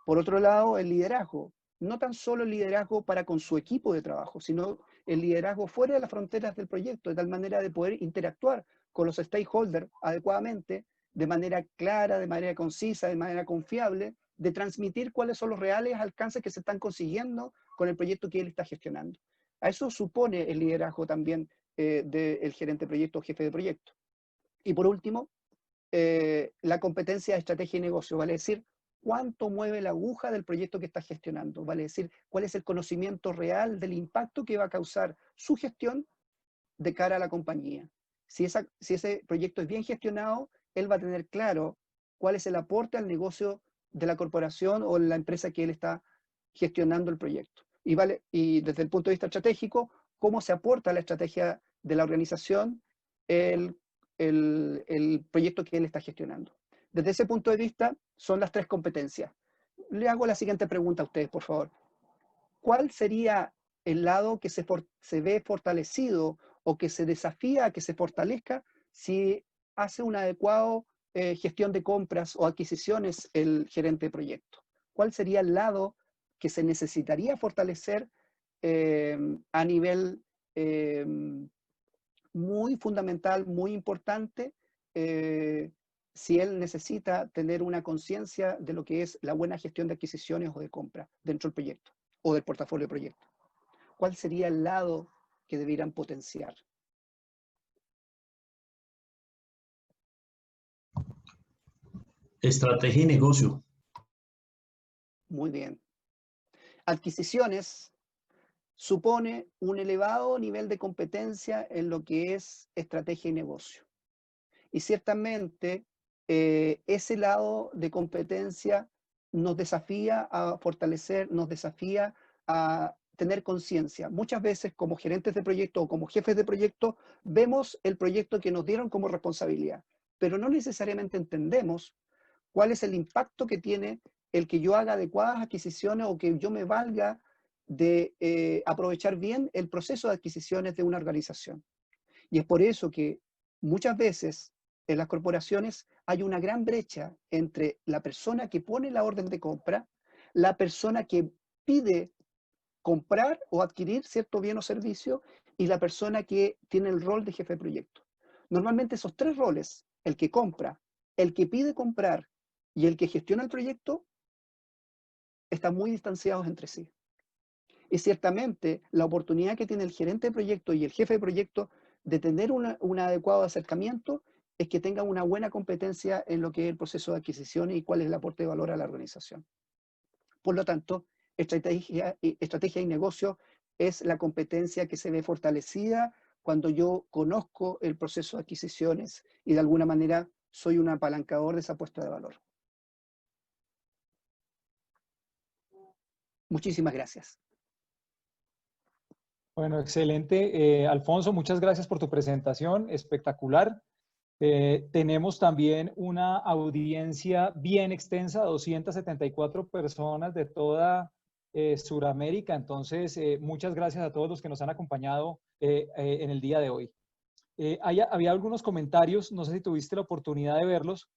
Por otro lado, el liderazgo. No tan solo el liderazgo para con su equipo de trabajo, sino el liderazgo fuera de las fronteras del proyecto, de tal manera de poder interactuar con los stakeholders adecuadamente, de manera clara, de manera concisa, de manera confiable, de transmitir cuáles son los reales alcances que se están consiguiendo con el proyecto que él está gestionando. A eso supone el liderazgo también del gerente de proyecto o jefe de proyecto. Y por último, la competencia de estrategia y negocio, vale decir, cuánto mueve la aguja del proyecto que está gestionando, vale decir, cuál es el conocimiento real del impacto que va a causar su gestión de cara a la compañía. Si ese proyecto es bien gestionado, él va a tener claro cuál es el aporte al negocio de la corporación o la empresa que él está gestionando el proyecto. Y desde el punto de vista estratégico, cómo se aporta a la estrategia de la organización el proyecto que él está gestionando. Desde ese punto de vista, son las 3 competencias. Le hago la siguiente pregunta a ustedes, por favor. ¿Cuál sería el lado que se ve fortalecido o que se desafía a que se fortalezca si hace una adecuada gestión de compras o adquisiciones el gerente de proyecto? ¿Cuál sería el lado que se necesitaría fortalecer a nivel muy fundamental, muy importante, si él necesita tener una conciencia de lo que es la buena gestión de adquisiciones o de compra dentro del proyecto o del portafolio de proyecto? ¿Cuál sería el lado que debieran potenciar? Estrategia y negocio. Muy bien. Adquisiciones supone un elevado nivel de competencia en lo que es estrategia y negocio. Y ciertamente ese lado de competencia nos desafía a fortalecer, nos desafía a tener conciencia. Muchas veces como gerentes de proyecto o como jefes de proyecto vemos el proyecto que nos dieron como responsabilidad, pero no necesariamente entendemos cuál es el impacto que tiene el que yo haga adecuadas adquisiciones o que yo me valga de aprovechar bien el proceso de adquisiciones de una organización. Y es por eso que muchas veces en las corporaciones hay una gran brecha entre la persona que pone la orden de compra, la persona que pide comprar o adquirir cierto bien o servicio y la persona que tiene el rol de jefe de proyecto. Normalmente esos tres roles, el que compra, el que pide comprar y el que gestiona el proyecto, están muy distanciados entre sí. Y ciertamente la oportunidad que tiene el gerente de proyecto y el jefe de proyecto de tener un adecuado acercamiento es que tengan una buena competencia en lo que es el proceso de adquisición y cuál es el aporte de valor a la organización. Por lo tanto, estrategia y negocio es la competencia que se ve fortalecida cuando yo conozco el proceso de adquisiciones y de alguna manera soy un apalancador de esa apuesta de valor. Muchísimas gracias. Bueno, excelente. Alfonso, muchas gracias por tu presentación, espectacular. Tenemos también una audiencia bien extensa, 274 personas de toda Sudamérica. Entonces, muchas gracias a todos los que nos han acompañado en el día de hoy. Había algunos comentarios, no sé si tuviste la oportunidad de verlos,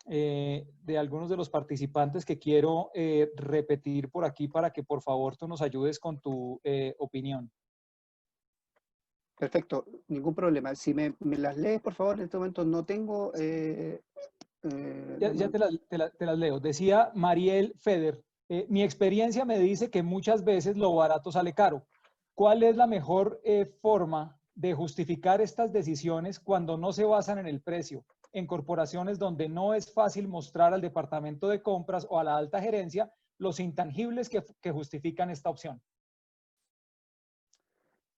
de algunos de los participantes que quiero repetir por aquí para que por favor tú nos ayudes con tu opinión. Perfecto, ningún problema. Si me las lees, por favor, en este momento no tengo... Ya te las leo. Decía Mariel Feder, mi experiencia me dice que muchas veces lo barato sale caro. ¿Cuál es la mejor forma de justificar estas decisiones cuando no se basan en el precio? En corporaciones donde no es fácil mostrar al departamento de compras o a la alta gerencia los intangibles que justifican esta opción.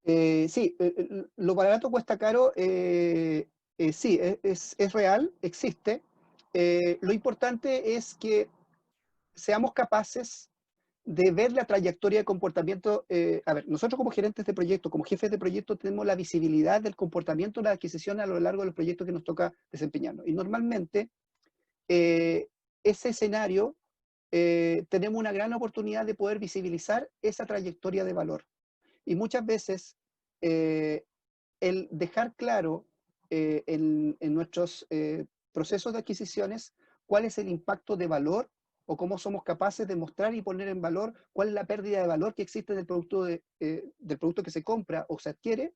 Sí, lo barato cuesta caro, sí, es real, existe. Lo importante es que seamos capaces de ver la trayectoria de comportamiento. A ver, nosotros como gerentes de proyecto, como jefes de proyecto, tenemos la visibilidad del comportamiento de la adquisición a lo largo de los proyectos que nos toca desempeñarnos. Y normalmente, ese escenario, tenemos una gran oportunidad de poder visibilizar esa trayectoria de valor. Y muchas veces el dejar claro en nuestros procesos de adquisiciones cuál es el impacto de valor o cómo somos capaces de mostrar y poner en valor cuál es la pérdida de valor que existe del producto que se compra o se adquiere,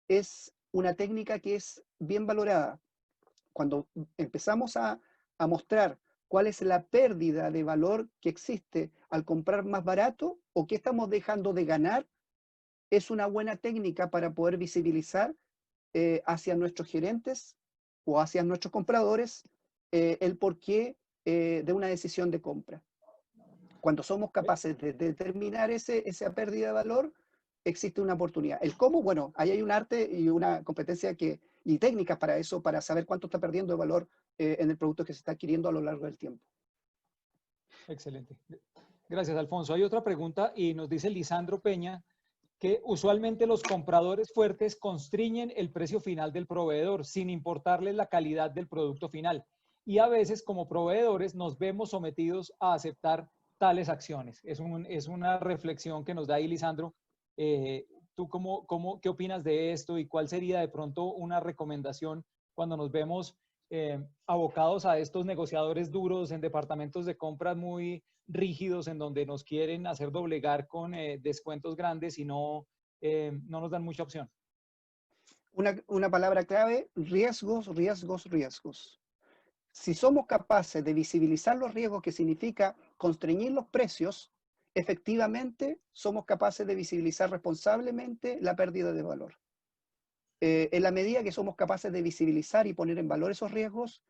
es una técnica que es bien valorada. Cuando empezamos a mostrar cuál es la pérdida de valor que existe al comprar más barato o qué estamos dejando de ganar, es una buena técnica para poder visibilizar hacia nuestros gerentes o hacia nuestros compradores el porqué de una decisión de compra. Cuando somos capaces de determinar esa pérdida de valor, existe una oportunidad. El cómo, bueno, ahí hay un arte y una competencia y técnicas para eso, para saber cuánto está perdiendo de valor en el producto que se está adquiriendo a lo largo del tiempo. Excelente. Gracias, Alfonso. Hay otra pregunta y nos dice Lisandro Peña que usualmente los compradores fuertes constriñen el precio final del proveedor sin importarles la calidad del producto final. Y a veces como proveedores nos vemos sometidos a aceptar tales acciones. Es una reflexión que nos da ahí Lisandro. ¿Tú qué opinas de esto y cuál sería de pronto una recomendación cuando nos vemos abocados a estos negociadores duros en departamentos de compras muy rígidos en donde nos quieren hacer doblegar con descuentos grandes y no nos dan mucha opción. Una palabra clave: riesgos, riesgos, riesgos. Si somos capaces de visibilizar los riesgos, que significa constreñir los precios, efectivamente somos capaces de visibilizar responsablemente la pérdida de valor. En la medida que somos capaces de visibilizar y poner en valor esos riesgos,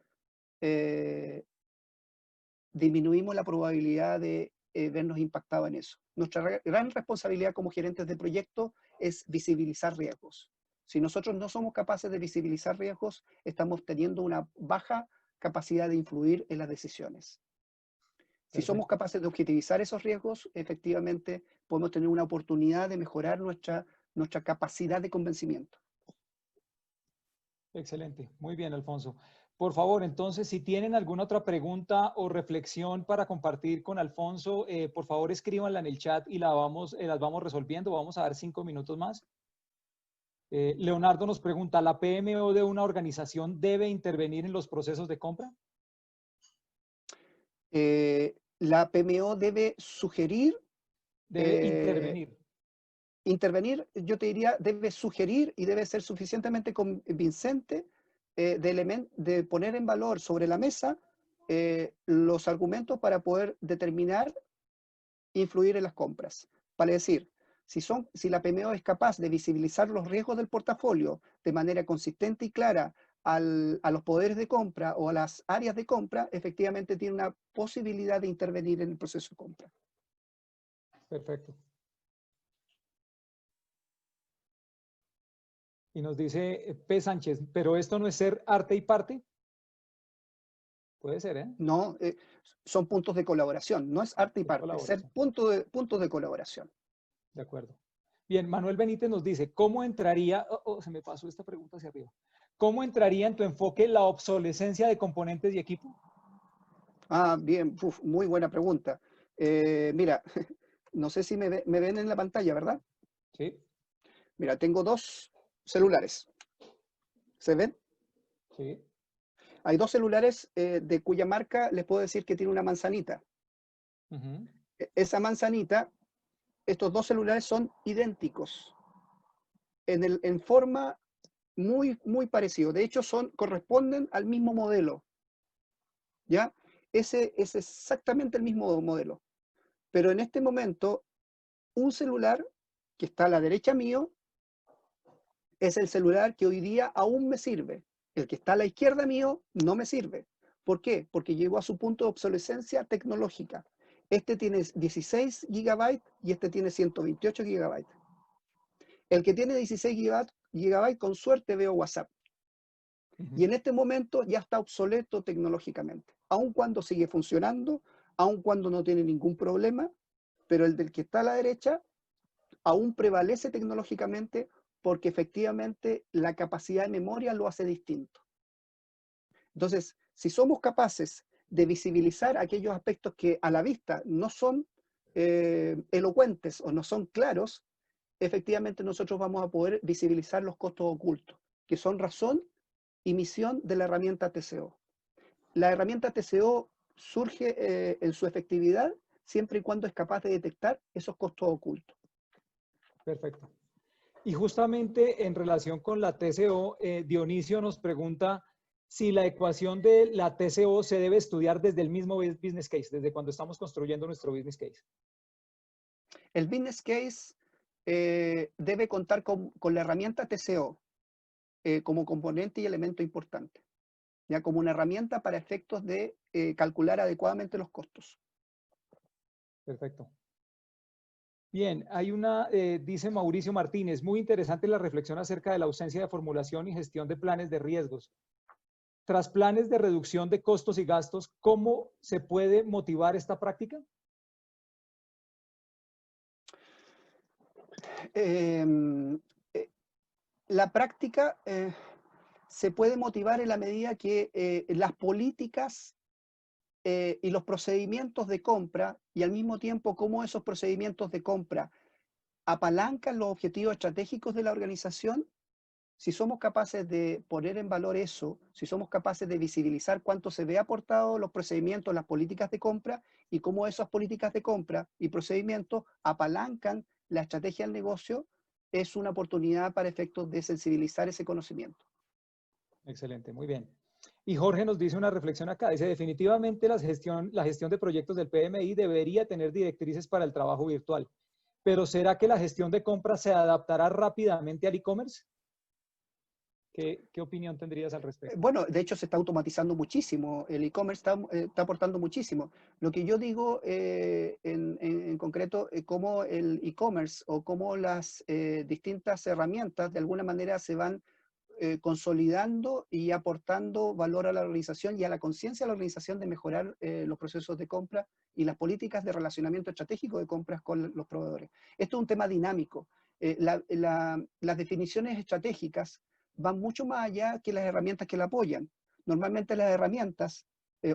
disminuimos la probabilidad de vernos impactados en eso. Nuestra gran responsabilidad como gerentes de proyecto es visibilizar riesgos. Si nosotros no somos capaces de visibilizar riesgos, estamos teniendo una baja capacidad de influir en las decisiones. Si somos capaces de objetivizar esos riesgos, efectivamente podemos tener una oportunidad de mejorar nuestra capacidad de convencimiento. Excelente, muy bien, Alfonso. Por favor, entonces, si tienen alguna otra pregunta o reflexión para compartir con Alfonso, por favor escríbanla en el chat y las vamos resolviendo. Vamos a dar 5 minutos más. Leonardo nos pregunta, ¿la PMO de una organización debe intervenir en los procesos de compra? La PMO debe sugerir. Debe intervenir. Intervenir, yo te diría, debe sugerir y debe ser suficientemente convincente de poner en valor sobre la mesa los argumentos para poder determinar, influir en las compras. Para decir, si la PMO es capaz de visibilizar los riesgos del portafolio de manera consistente y clara a los poderes de compra o a las áreas de compra, efectivamente tiene una posibilidad de intervenir en el proceso de compra. Perfecto. Y nos dice P. Sánchez, ¿pero esto no es ser arte y parte? Puede ser, ¿eh? No, son puntos de colaboración, no es arte y parte, es ser puntos de colaboración. De acuerdo. Bien, Manuel Benítez nos dice, ¿cómo entraría, se me pasó esta pregunta hacia arriba, ¿cómo entraría en tu enfoque la obsolescencia de componentes y equipo? Ah, bien, muy buena pregunta. Mira, no sé si me ven en la pantalla, ¿verdad? Sí. Mira, tengo 2 celulares. ¿Se ven? Sí. Hay 2 celulares de cuya marca les puedo decir que tiene una manzanita. Esa manzanita, estos 2 celulares son idénticos. En forma muy, muy parecido. De hecho, corresponden al mismo modelo. ¿Ya? Ese es exactamente el mismo modelo. Pero en este momento, un celular que está a la derecha mío es el celular que hoy día aún me sirve. El que está a la izquierda mío no me sirve. ¿Por qué? Porque llegó a su punto de obsolescencia tecnológica. Este tiene 16 GB y este tiene 128 GB. El que tiene 16 GB, con suerte veo WhatsApp. Y en este momento ya está obsoleto tecnológicamente. Aun cuando sigue funcionando, aun cuando no tiene ningún problema, pero el del que está a la derecha aún prevalece tecnológicamente porque efectivamente la capacidad de memoria lo hace distinto. Entonces, si somos capaces de visibilizar aquellos aspectos que a la vista no son elocuentes o no son claros, efectivamente nosotros vamos a poder visibilizar los costos ocultos, que son razón y misión de la herramienta TCO. La herramienta TCO surge en su efectividad siempre y cuando es capaz de detectar esos costos ocultos. Perfecto. Y justamente en relación con la TCO, Dionisio nos pregunta si la ecuación de la TCO se debe estudiar desde el mismo business case, desde cuando estamos construyendo nuestro business case. El business case debe contar con la herramienta TCO como componente y elemento importante, ya como una herramienta para efectos de calcular adecuadamente los costos. Perfecto. Bien, hay dice Mauricio Martínez, muy interesante la reflexión acerca de la ausencia de formulación y gestión de planes de riesgos. Tras planes de reducción de costos y gastos, ¿cómo se puede motivar esta práctica? La práctica se puede motivar en la medida que las políticas y los procedimientos de compra, y al mismo tiempo cómo esos procedimientos de compra apalancan los objetivos estratégicos de la organización, Si somos capaces de poner en valor eso, si somos capaces de visibilizar cuánto se ve aportado los procedimientos, las políticas de compra y cómo esas políticas de compra y procedimientos apalancan la estrategia del negocio, es una oportunidad para efectos de sensibilizar ese conocimiento. Excelente, muy bien. Y Jorge nos dice una reflexión acá, dice, definitivamente la gestión de proyectos del PMI debería tener directrices para el trabajo virtual, pero ¿será que la gestión de compras se adaptará rápidamente al e-commerce? ¿Qué opinión tendrías al respecto? Bueno, de hecho se está automatizando muchísimo, el e-commerce está aportando muchísimo. Lo que yo digo en concreto, cómo el e-commerce o cómo las distintas herramientas de alguna manera se van consolidando y aportando valor a la organización y a la conciencia de la organización de mejorar los procesos de compra y las políticas de relacionamiento estratégico de compras con los proveedores. Esto es un tema dinámico. Las definiciones estratégicas van mucho más allá que las herramientas que la apoyan. Normalmente las herramientas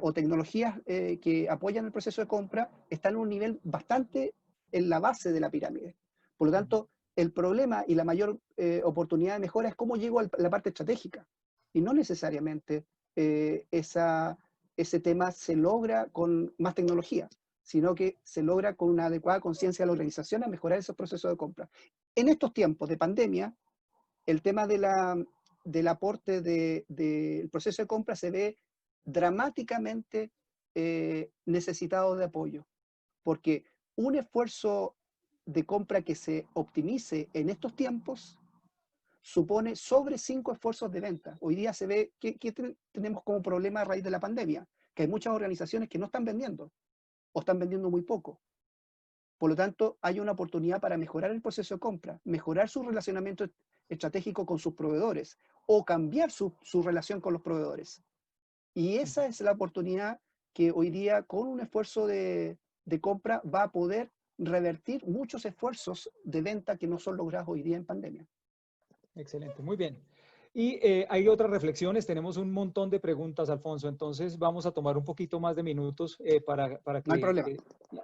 o tecnologías que apoyan el proceso de compra están en un nivel bastante en la base de la pirámide. Por lo tanto, el problema y la mayor oportunidad de mejora es cómo llego a la parte estratégica. Y no necesariamente ese tema se logra con más tecnología, sino que se logra con una adecuada conciencia de la organización a mejorar esos procesos de compra. En estos tiempos de pandemia, el tema del aporte del proceso de compra se ve dramáticamente necesitado de apoyo, porque un esfuerzo de compra que se optimice en estos tiempos supone sobre 5 esfuerzos de venta. Hoy día se ve que tenemos como problema a raíz de la pandemia, que hay muchas organizaciones que no están vendiendo o están vendiendo muy poco. Por lo tanto, hay una oportunidad para mejorar el proceso de compra, mejorar su relacionamiento estratégico con sus proveedores o cambiar su relación con los proveedores. Y esa es la oportunidad que hoy día, con un esfuerzo de compra, va a poder revertir muchos esfuerzos de venta que no son logrados hoy día en pandemia. Excelente, muy bien. Y hay otras reflexiones, tenemos un montón de preguntas, Alfonso, entonces vamos a tomar un poquito más de minutos para No hay que problema.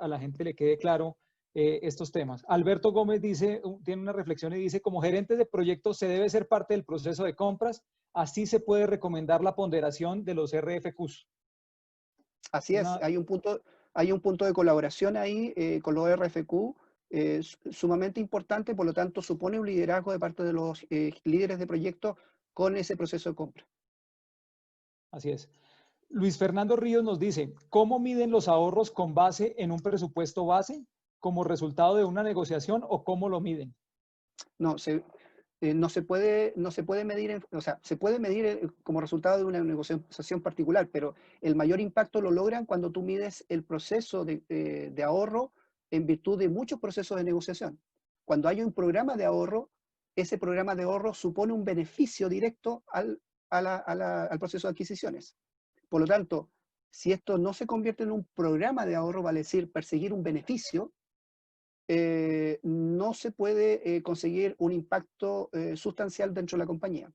a la gente le quede claro estos temas. Alberto Gómez dice, tiene una reflexión y dice, como gerentes de proyectos se debe ser parte del proceso de compras, así se puede recomendar la ponderación de los RFQs. Así es, hay un punto de colaboración ahí con los RFQ sumamente importante, por lo tanto supone un liderazgo de parte de los líderes de proyectos con ese proceso de compra. Así es. Luis Fernando Ríos nos dice, ¿cómo miden los ahorros con base en un presupuesto base como resultado de una negociación o cómo lo miden? No se puede medir, o sea, se puede medir como resultado de una negociación particular, pero el mayor impacto lo logran cuando tú mides el proceso de ahorro en virtud de muchos procesos de negociación. Cuando hay un programa de ahorro, ese programa de ahorro supone un beneficio directo al proceso de adquisiciones. Por lo tanto, si esto no se convierte en un programa de ahorro, vale decir, perseguir un beneficio, no se puede conseguir un impacto sustancial dentro de la compañía.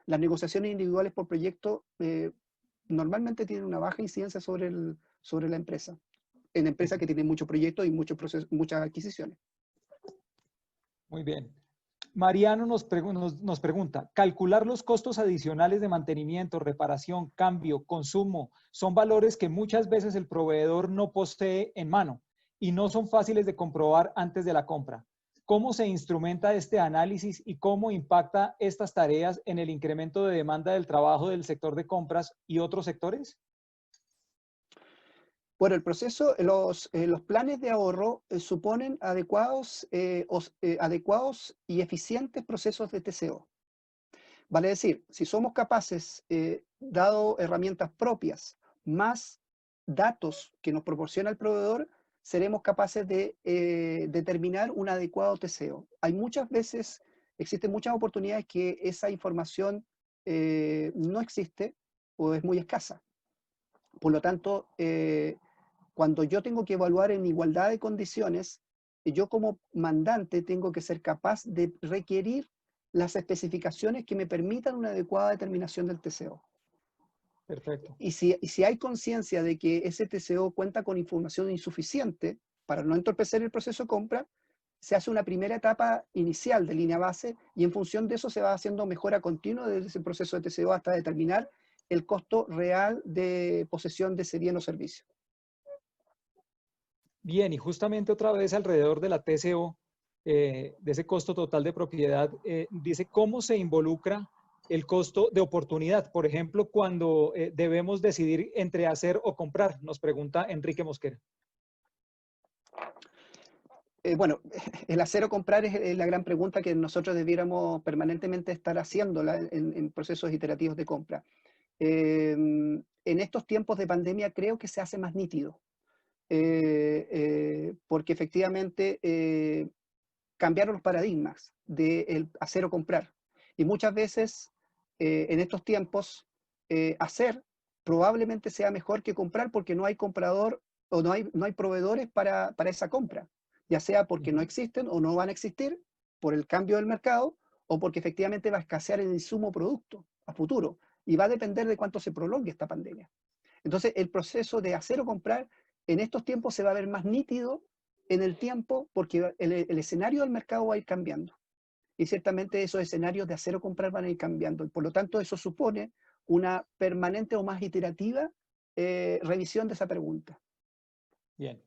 Las negociaciones individuales por proyecto normalmente tienen una baja incidencia sobre la empresa, en empresas que tienen muchos proyectos y muchas adquisiciones. Muy bien. Mariano nos pregunta, ¿calcular los costos adicionales de mantenimiento, reparación, cambio, consumo, son valores que muchas veces el proveedor no posee en mano y no son fáciles de comprobar antes de la compra? ¿Cómo se instrumenta este análisis y cómo impacta estas tareas en el incremento de demanda del trabajo del sector de compras y otros sectores? Bueno, el proceso, los planes de ahorro suponen adecuados y eficientes procesos de TCO. Vale decir, si somos capaces, dado herramientas propias, más datos que nos proporciona el proveedor, seremos capaces de determinar un adecuado TCO. Existen muchas oportunidades que esa información no existe o es muy escasa. Por lo tanto, cuando yo tengo que evaluar en igualdad de condiciones, yo como mandante tengo que ser capaz de requerir las especificaciones que me permitan una adecuada determinación del TCO. Perfecto. Y si hay conciencia de que ese TCO cuenta con información insuficiente para no entorpecer el proceso de compra, se hace una primera etapa inicial de línea base y en función de eso se va haciendo mejora continua desde ese proceso de TCO hasta determinar el costo real de posesión de ese bien o servicio. Bien, y justamente otra vez alrededor de la TCO, de ese costo total de propiedad, dice cómo se involucra el costo de oportunidad. Por ejemplo, cuando debemos decidir entre hacer o comprar, nos pregunta Enrique Mosquera. Bueno, el hacer o comprar es la gran pregunta que nosotros debiéramos permanentemente estar haciéndola en procesos iterativos de compra. En estos tiempos de pandemia creo que se hace más nítido, porque efectivamente cambiaron los paradigmas del hacer o comprar. Y muchas veces en estos tiempos hacer probablemente sea mejor que comprar porque no hay comprador o no hay proveedores para esa compra, ya sea porque no existen o no van a existir por el cambio del mercado o porque efectivamente va a escasear el insumo producto a futuro y va a depender de cuánto se prolongue esta pandemia. Entonces el proceso de hacer o comprar en estos tiempos se va a ver más nítido en el tiempo porque el escenario del mercado va a ir cambiando. Y ciertamente esos escenarios de hacer o comprar van a ir cambiando. Y por lo tanto, eso supone una permanente o más iterativa revisión de esa pregunta. Bien.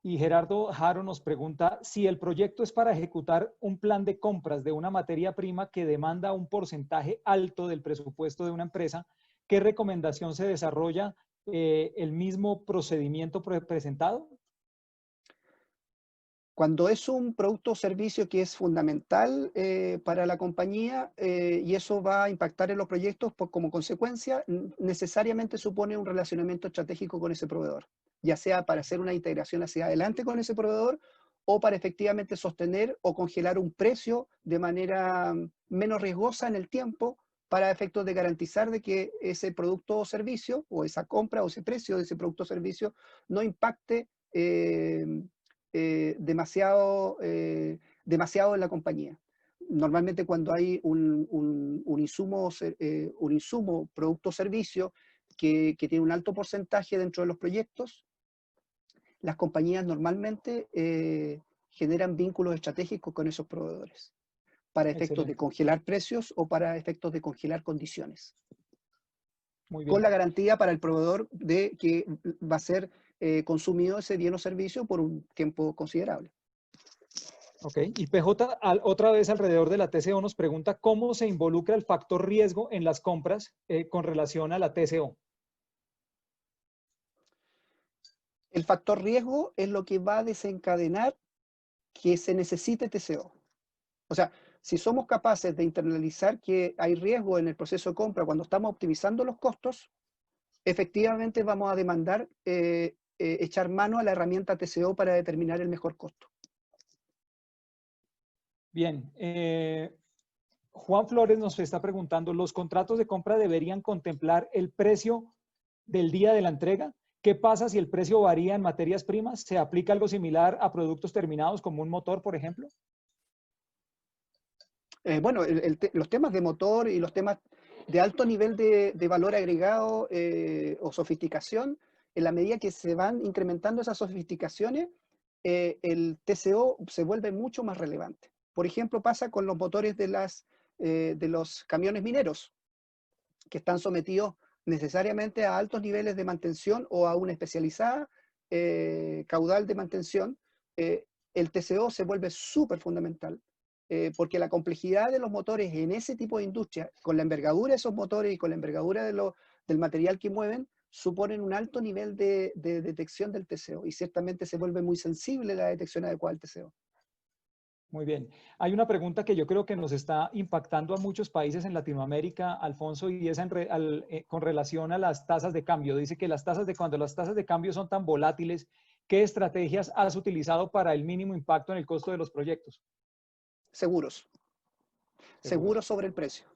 Y Gerardo Jaro nos pregunta si el proyecto es para ejecutar un plan de compras de una materia prima que demanda un porcentaje alto del presupuesto de una empresa, ¿qué recomendación se desarrolla? ¿El mismo procedimiento presentado? Cuando es un producto o servicio que es fundamental para la compañía y eso va a impactar en los proyectos, pues como consecuencia necesariamente supone un relacionamiento estratégico con ese proveedor, ya sea para hacer una integración hacia adelante con ese proveedor o para efectivamente sostener o congelar un precio de manera menos riesgosa en el tiempo para efectos de garantizar de que ese producto o servicio o esa compra o ese precio de ese producto o servicio no impacte demasiado en la compañía. Normalmente cuando hay un insumo, producto o servicio que tiene un alto porcentaje dentro de los proyectos, las compañías normalmente generan vínculos estratégicos con esos proveedores para efectos de Excelente. congelar precios o para efectos de congelar condiciones. Muy bien. Con la garantía para el proveedor de que va a ser consumido ese bien o servicio por un tiempo considerable. Ok, y PJ otra vez alrededor de la TCO nos pregunta cómo se involucra el factor riesgo en las compras con relación a la TCO. El factor riesgo es lo que va a desencadenar que se necesite TCO. O sea, si somos capaces de internalizar que hay riesgo en el proceso de compra cuando estamos optimizando los costos, efectivamente vamos a demandar echar mano a la herramienta TCO para determinar el mejor costo. Bien, Juan Flores nos está preguntando, ¿los contratos de compra deberían contemplar el precio del día de la entrega? ¿Qué pasa si el precio varía en materias primas? ¿Se aplica algo similar a productos terminados como un motor, por ejemplo? Bueno, los temas de motor y los temas de alto nivel de valor agregado o sofisticación, en la medida que se van incrementando esas sofisticaciones, el TCO se vuelve mucho más relevante. Por ejemplo, pasa con los motores de los camiones mineros, que están sometidos necesariamente a altos niveles de mantención o a una especializada caudal de mantención. El TCO se vuelve súper fundamental. Porque la complejidad de los motores en ese tipo de industria, con la envergadura de esos motores y con la envergadura del material que mueven, suponen un alto nivel de detección del TCO y ciertamente se vuelve muy sensible la detección adecuada del TCO. Muy bien. Hay una pregunta que yo creo que nos está impactando a muchos países en Latinoamérica, Alfonso, y es con relación a las tasas de cambio. Dice que cuando las tasas de cambio son tan volátiles, ¿qué estrategias has utilizado para el mínimo impacto en el costo de los proyectos? Seguros sobre el precio.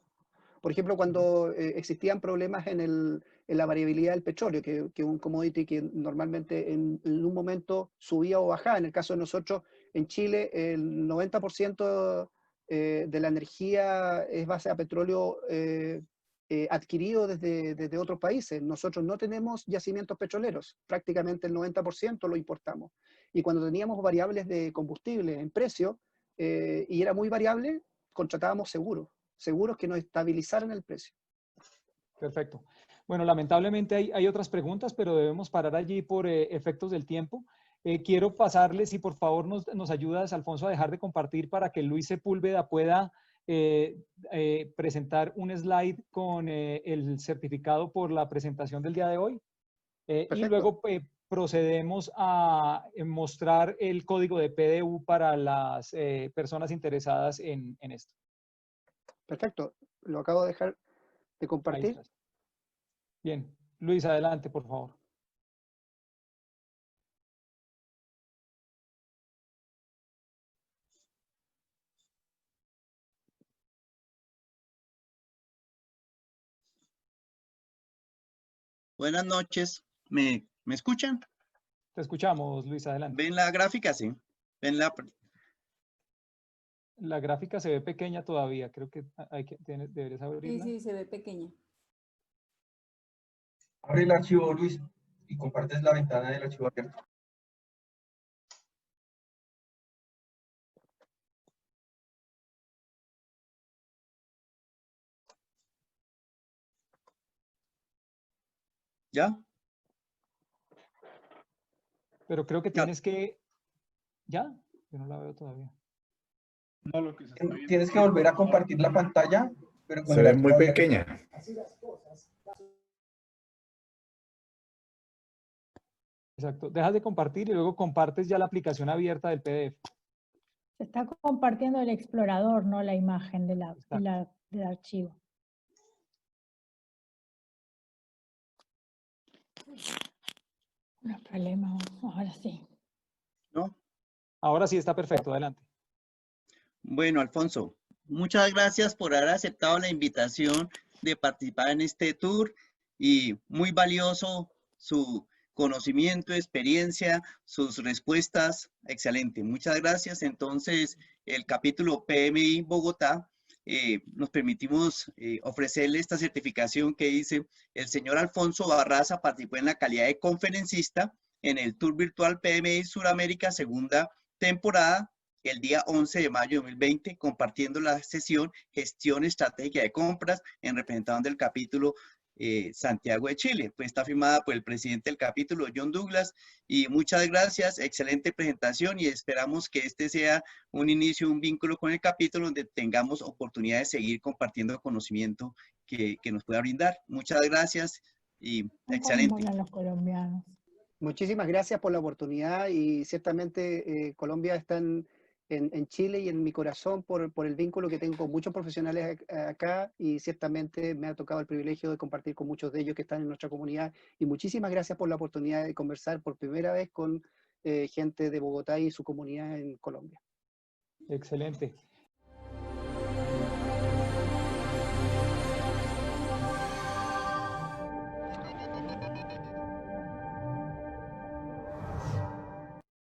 Por ejemplo, cuando existían problemas en la variabilidad del petróleo, que es un commodity que normalmente en un momento subía o bajaba. En el caso de nosotros, en Chile, el 90% de la energía es base a petróleo adquirido desde otros países. Nosotros no tenemos yacimientos petroleros, prácticamente el 90% lo importamos. Y cuando teníamos variables de combustible en precio y era muy variable, contratábamos seguros que nos estabilizaran el precio. Perfecto. Bueno, lamentablemente hay otras preguntas, pero debemos parar allí por efectos del tiempo. Quiero pasarle, si por favor nos ayudas, Alfonso, a dejar de compartir para que Luis Sepúlveda pueda presentar un slide con el certificado por la presentación del día de hoy. Y Perfecto. luego procedemos a mostrar el código de PDU para las personas interesadas en esto. Perfecto. Lo acabo de dejar de Ahí compartir. estás. Bien. Luis, adelante, por favor. Buenas noches. ¿Me escuchan? Te escuchamos, Luis, adelante. ¿Ven la gráfica? Sí. ¿Ven la? La gráfica se ve pequeña todavía. Creo que deberías abrirla. Sí, se ve pequeña. Abre el archivo, Luis, y compartes la ventana del archivo abierto. ¿Ya? Pero creo que Ya. tienes que... ¿Ya? Yo no la veo todavía. No, lo que se está viendo. Tienes que volver a compartir la pantalla, pero con Se el ve archivo muy abierto. pequeña. Exacto. Dejas de compartir y luego compartes ya la aplicación abierta del PDF. Se está compartiendo el explorador, no la imagen del archivo. No hay problema, ahora sí. ¿No? Ahora sí está perfecto, adelante. Bueno, Alfonso, muchas gracias por haber aceptado la invitación de participar en este tour y muy valioso su conocimiento, experiencia, sus respuestas, excelente. Muchas gracias. Entonces, el capítulo PMI Bogotá, nos permitimos ofrecerle esta certificación que dice: el señor Alfonso Barraza participó en la calidad de conferencista en el Tour Virtual PMI Suramérica, segunda temporada, el día 11 de mayo de 2020, compartiendo la sesión Gestión Estratégica de Compras en representación del capítulo Santiago de Chile. Pues está firmada por el presidente del capítulo, John Douglas, y muchas gracias, excelente presentación, y esperamos que este sea un inicio, un vínculo con el capítulo donde tengamos oportunidad de seguir compartiendo conocimiento que nos pueda brindar. Muchas gracias y excelente. Los colombianos. Muchísimas gracias por la oportunidad y ciertamente Colombia está en Chile y en mi corazón por el vínculo que tengo con muchos profesionales acá, y ciertamente me ha tocado el privilegio de compartir con muchos de ellos que están en nuestra comunidad, y muchísimas gracias por la oportunidad de conversar por primera vez con gente de Bogotá y su comunidad en Colombia. Excelente.